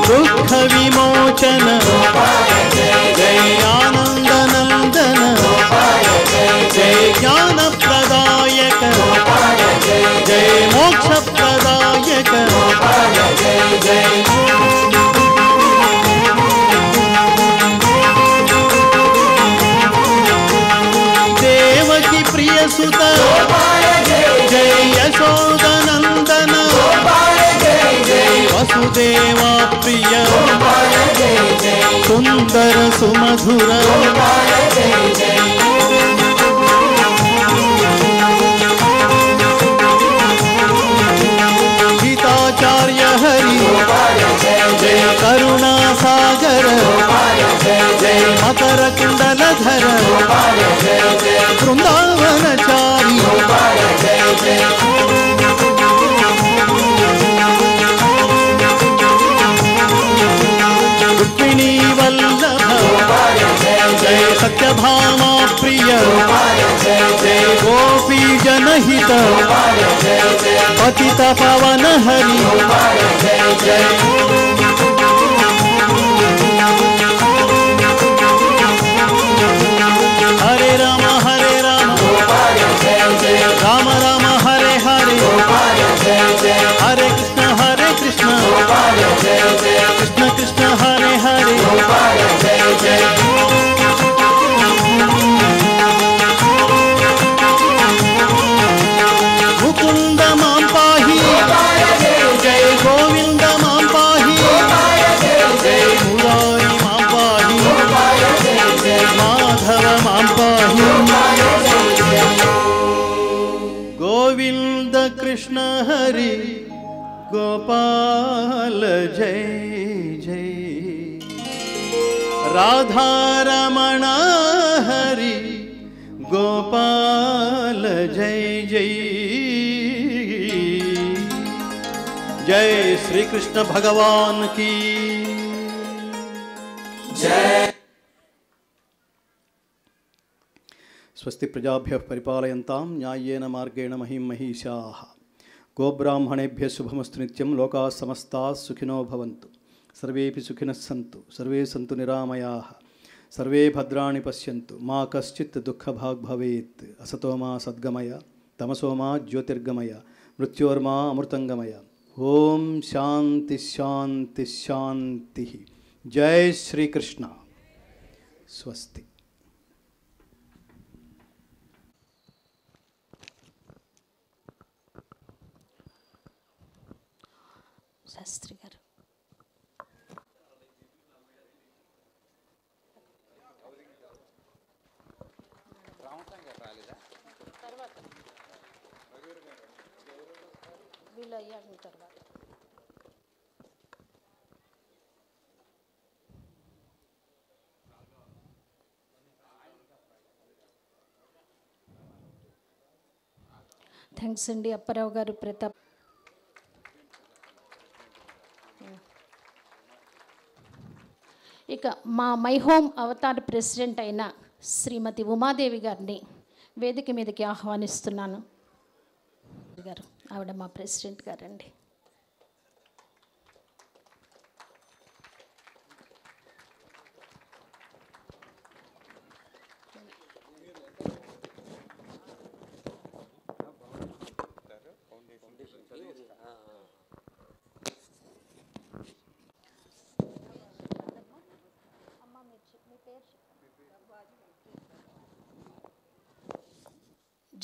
దుఃఖ విమోచన గోపాల జయ జయ, ఆనందనందన గోపాల జయ జయ, జ్ఞాన ప్రదాయక గోపాల జయ జయ, మోక్ష ప్రదాయక గోపాల జయ జయ, దేవకి ప్రియ సుత గోపాల జయ జయ, యశోదనందన గోపాల జయ జయ, వసుదేవా ప్రియ గోపాల జయ జయ, సుందర సుమధుర గోపాల జయ జయ, గీతాచార్య హరి గోపాల జయ జయ, కరుణా సాగర గోపాల జయ జయ, మకర కుండలధర గోపాల జయ జయ, బృందావనచారి గోపాల జయ జయ, రుక్మిణీ వల్లభ గోపాల జయ జయ, సత్యభామా ప్రియ గోపాల జయ జయ, గోపీ జనహిత గోపాల జయ జయ, పతిత పవన హరి గోపాల జయ జయ, హరే రామ గోపాల జయ జయ, రామ రామ హరే హరే గోపాల జయ జయ, హరే కృష్ణ గోపాల జయ జయ, కృష్ణ కృష్ణ హరే హరే గోపాల జయ జయ, ముకుంద మాం పాహి గోపాల జయ జయ, గోవింద మాం పాహి గోపాల జయ జయ, మురారి మాం పాహి గోపాల జయ జయ, మాధవ మాం పాహి గోపాల జయ జయ, గోవింద కృష్ణ హరి గోపాల జయ జయ, రాధారమణ హరి గోపాల జయ జయ, జయ శ్రీకృష్ణ భగవాన్ की जय। स्वस्ति प्रजाभ्यः परिपालयन्तां न्याय्येन मार्गेण महीं महिषाः గోబ్రాహ్మణేభ్య శుభమస్తు నిత్యం. లోకా సమస్తా సుఖినో భవంతు. సర్వేపి సుఖినః సంతు. సర్వే సంతు నిరామయాః. సర్వే భద్రాణి పశ్యంతు. మా కశ్చిత్ దుఃఖభాగ్ భవేత్. అసతో మా సద్గమయ, తమసో మా జ్యోతిర్గమయ, మృత్యోర్మా అమృతంగమయ. ఓం శాంతి శాంతి శాంతి. జై శ్రీకృష్ణ. స్వస్తి. శాస్త్రి గారు వీళ్ళు అయ్యాక తర్వాత థ్యాంక్స్ అండి అప్పారావు గారు, ప్రతాప్. ఇక మా మై హోమ్ అవతార్ ప్రెసిడెంట్ అయిన శ్రీమతి ఉమాదేవి గారిని వేదిక మీదకి ఆహ్వానిస్తున్నాను. గారు ఆవిడ మా ప్రెసిడెంట్ గారండి.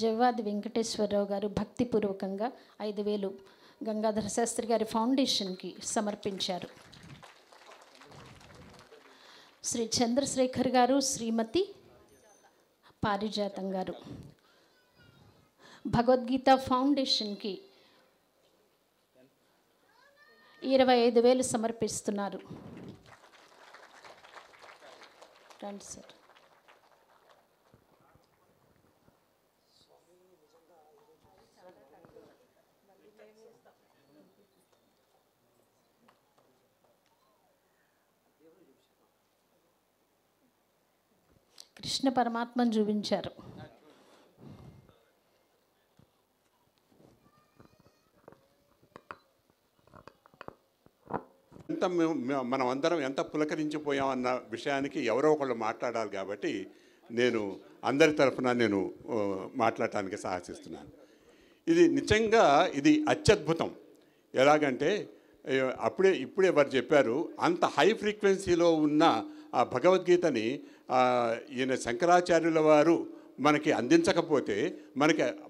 జవ్వాది వెంకటేశ్వరరావు గారు భక్తిపూర్వకంగా 5,000 గంగాధర శాస్త్రి గారి ఫౌండేషన్కి సమర్పించారు. శ్రీ చంద్రశేఖర్ గారు, శ్రీమతి పారిజాతం గారు భగవద్గీత ఫౌండేషన్కి 25,000 సమర్పిస్తున్నారు. రండి సార్. కృష్ణ పరమాత్మను చూపించారు. ఎంత మనం అందరం ఎంత పులకరించిపోయామన్న విషయానికి ఎవరో ఒకళ్ళు మాట్లాడాలి కాబట్టి నేను అందరి తరఫున మాట్లాడటానికి సాహసిస్తున్నాను. ఇది నిజంగా ఇది అత్యద్భుతం. ఎలాగంటే ఇప్పుడే వారు చెప్పారు, అంత హై ఫ్రీక్వెన్సీలో ఉన్న ఆ భగవద్గీతని ఈయన శంకరాచార్యుల వారు మనకి అందించకపోతే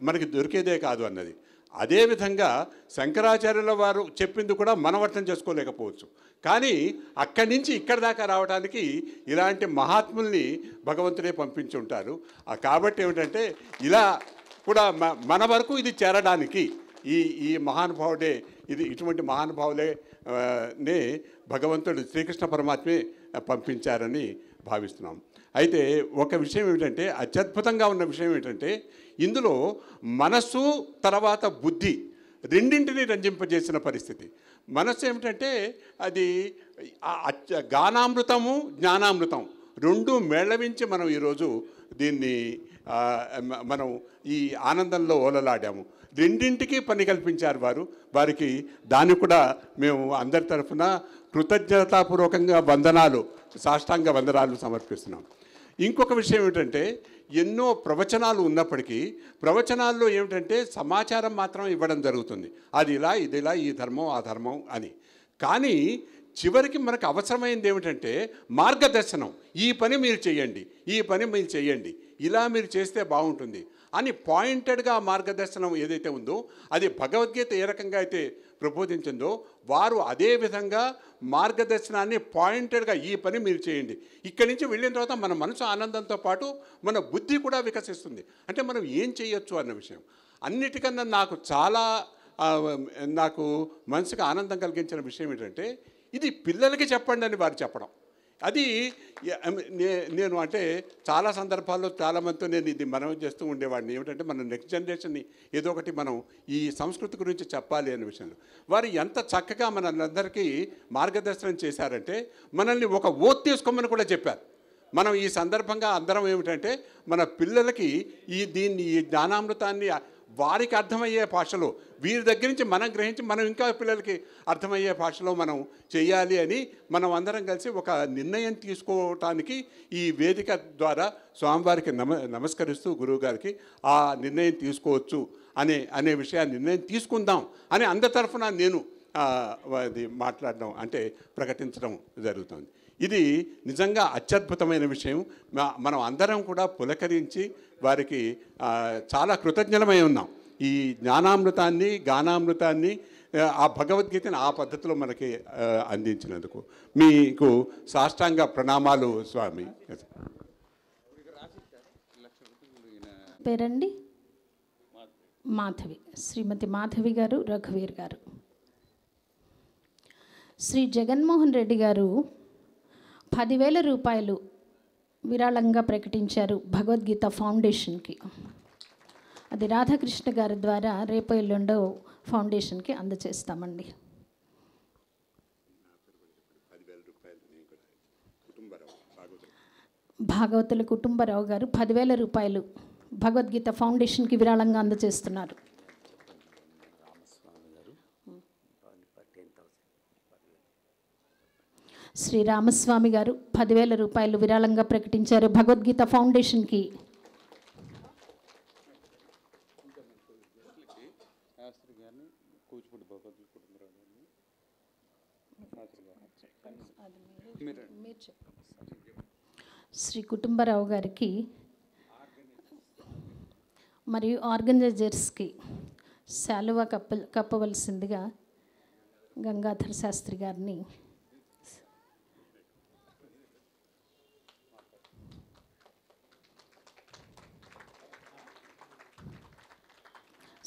మనకి దొరికేదే కాదు అన్నది. అదేవిధంగా శంకరాచార్యుల వారు చెప్పింది కూడా మనం అర్థం చేసుకోలేకపోవచ్చు. కానీ అక్కడి నుంచి ఇక్కడి దాకా రావడానికి ఇలాంటి మహాత్ముల్ని భగవంతుడే పంపించి ఉంటారు. కాబట్టి ఏమిటంటే ఇలా కూడా మన వరకు ఇది చేరడానికి ఈ మహానుభావుడే, ఇటువంటి మహానుభావులే భగవంతుడు శ్రీకృష్ణ పరమాత్మే పంపించారని భావిస్తున్నాం. అయితే ఒక విషయం ఏమిటంటే, అత్యద్భుతంగా ఉన్న విషయం ఏమిటంటే, ఇందులో మనస్సు తర్వాత బుద్ధి రెండింటినీ రంజింపజేసిన పరిస్థితి. మనస్సు ఏమిటంటే అది గానామృతము జ్ఞానామృతం రెండు మేళవించి మనం ఈరోజు దీన్ని మనం ఈ ఆనందంలో ఓలలాడాము. రెండింటికి పని కల్పించారు వారికి దాన్ని కూడా మేము అందరి తరఫున కృతజ్ఞతాపూర్వకంగా సాష్టాంగ వందనాలు సమర్పిస్తున్నాం. ఇంకొక విషయం ఏమిటంటే, ఎన్నో ప్రవచనాలు ఉన్నప్పటికీ ప్రవచనాల్లో ఏమిటంటే సమాచారం మాత్రం ఇవ్వడం జరుగుతుంది. అది ఇలా ఇది ఇలా, ఈ ధర్మం ఆ ధర్మం అని. కానీ చివరికి మనకు అవసరమైంది ఏమిటంటే మార్గదర్శనం. ఈ పని మీరు చేయండి, ఈ పని మీరు చేయండి, ఇలా మీరు చేస్తే బాగుంటుంది అని పాయింటెడ్గా మార్గదర్శనం ఏదైతే ఉందో, అది భగవద్గీత ఏ రకంగా అయితే ప్రబోధించిందో వారు అదే విధంగా మార్గదర్శనాన్ని పాయింటెడ్గా ఈ పని మీరు చేయండి. ఇక్కడి నుంచి వెళ్ళిన తర్వాత మన మనసు ఆనందంతో పాటు మన బుద్ధి కూడా వికసిస్తుంది. అంటే మనం ఏం చేయొచ్చు అన్న విషయం అన్నిటికన్నా నాకు మనసుకు ఆనందం కలిగించిన విషయం ఏంటంటే, ఇది పిల్లలకి చెప్పండి అని వారు చెప్పడం. అది నేను అంటే చాలా సందర్భాల్లో చాలామందితో నేను ఇది మనవి చేస్తూ ఉండేవాడిని. ఏమిటంటే మన నెక్స్ట్ జనరేషన్ని ఏదో ఒకటి మనం ఈ సంస్కృతి గురించి చెప్పాలి అనే విషయంలో వారు ఎంత చక్కగా మనందరికీ మార్గదర్శనం చేశారంటే, మనల్ని ఒక ఓత్ తీసుకోమని కూడా చెప్పారు. మనం ఈ సందర్భంగా అందరం ఏమిటంటే మన పిల్లలకి ఈ జ్ఞానామృతాన్ని వారికి అర్థమయ్యే భాషలో, వీరి దగ్గర నుంచి మనం గ్రహించి మనం ఇంకా పిల్లలకి అర్థమయ్యే భాషలో మనం చేయాలి అని మనం అందరం కలిసి ఒక నిర్ణయం తీసుకోవటానికి ఈ వేదిక ద్వారా స్వామివారికి నమస్కరిస్తూ గురువుగారికి ఆ నిర్ణయం తీసుకోవచ్చు అనే విషయాన్ని నిర్ణయం తీసుకుందాం అని అందరి తరఫున నేను అది మాట్లాడడం అంటే ప్రకటించడం జరుగుతుంది. ఇది నిజంగా అత్యద్భుతమైన విషయం. మనం అందరం కూడా పులకరించి వారికి చాలా కృతజ్ఞమై ఉన్నాం. ఈ జ్ఞానామృతాన్ని గానామృతాన్ని ఆ భగవద్గీతని ఆ పద్ధతిలో మనకి అందించినందుకు మీకు సాష్టాంగ ప్రణామాలు స్వామి. పేరండి మాధవి, శ్రీమతి మాధవి గారు, రఘువీర్ గారు. శ్రీ జగన్మోహన్ రెడ్డి గారు 10,000 రూపాయలు విరాళంగా ప్రకటించారు భగవద్గీత ఫౌండేషన్కి. అది రాధాకృష్ణ గారి ద్వారా రేపు ఎల్లుండో ఫౌండేషన్కి అందజేస్తామండి. భాగవతుల కుటుంబరావు గారు 10,000 రూపాయలు భగవద్గీత ఫౌండేషన్కి విరాళంగా అందజేస్తున్నారు. శ్రీ రామస్వామి గారు 10,000 రూపాయలు విరాళంగా ప్రకటించారు భగవద్గీత ఫౌండేషన్కి. శ్రీ కుటుంబరావు గారికి మరియు ఆర్గనైజర్స్కి శాలువా కప్పవలసిందిగా గంగాధర్ శాస్త్రి గారిని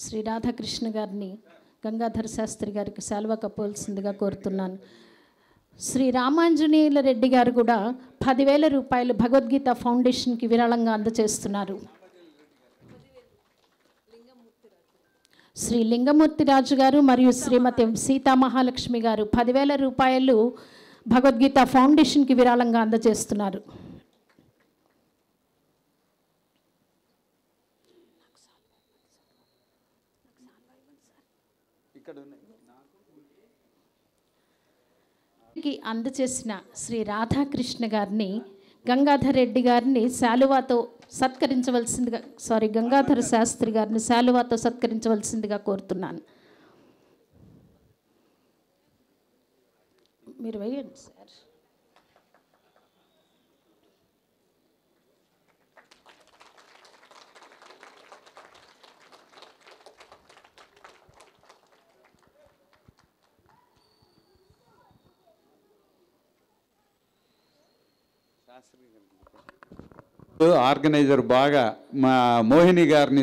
శ్రీ రాధాకృష్ణ గారిని గంగాధర్ శాస్త్రి గారికి శాలువా కప్పవలసిందిగా కోరుతున్నాను. శ్రీ రామాంజనేయుల రెడ్డి గారు కూడా 10,000 రూపాయలు భగవద్గీత ఫౌండేషన్కి విరాళంగా అందజేస్తున్నారు. శ్రీ లింగమూర్తి రాజు గారు మరియు శ్రీమతి సీతామహాలక్ష్మి గారు 10,000 రూపాయలు భగవద్గీత ఫౌండేషన్కి విరాళంగా అందజేస్తున్నారు. అందజేసిన శ్రీ రాధాకృష్ణ గారిని గంగాధర్ రెడ్డి గారిని శాలువాతో సత్కరించవలసిందిగా గంగాధర శాస్త్రి గారిని శాలువాతో సత్కరించవలసిందిగా కోరుతున్నాను. మీరు వేయండి సార్. ఆర్గనైజర్ బాగా మా మోహిని గారిని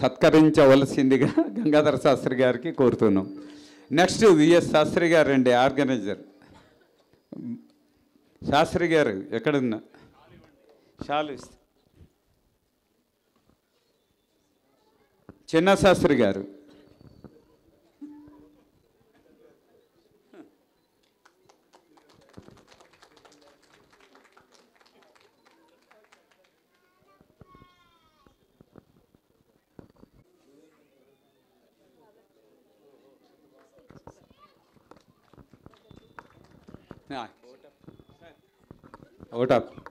సత్కరించవలసిందిగా గంగాధర శాస్త్రి గారికి కోరుతున్నాం. నెక్స్ట్ విఎస్ శాస్త్రి గారు అండి, ఆర్గనైజర్. శాస్త్రి గారు ఎక్కడున్నా షాలు చిన్న శాస్త్రి గారు. Out up.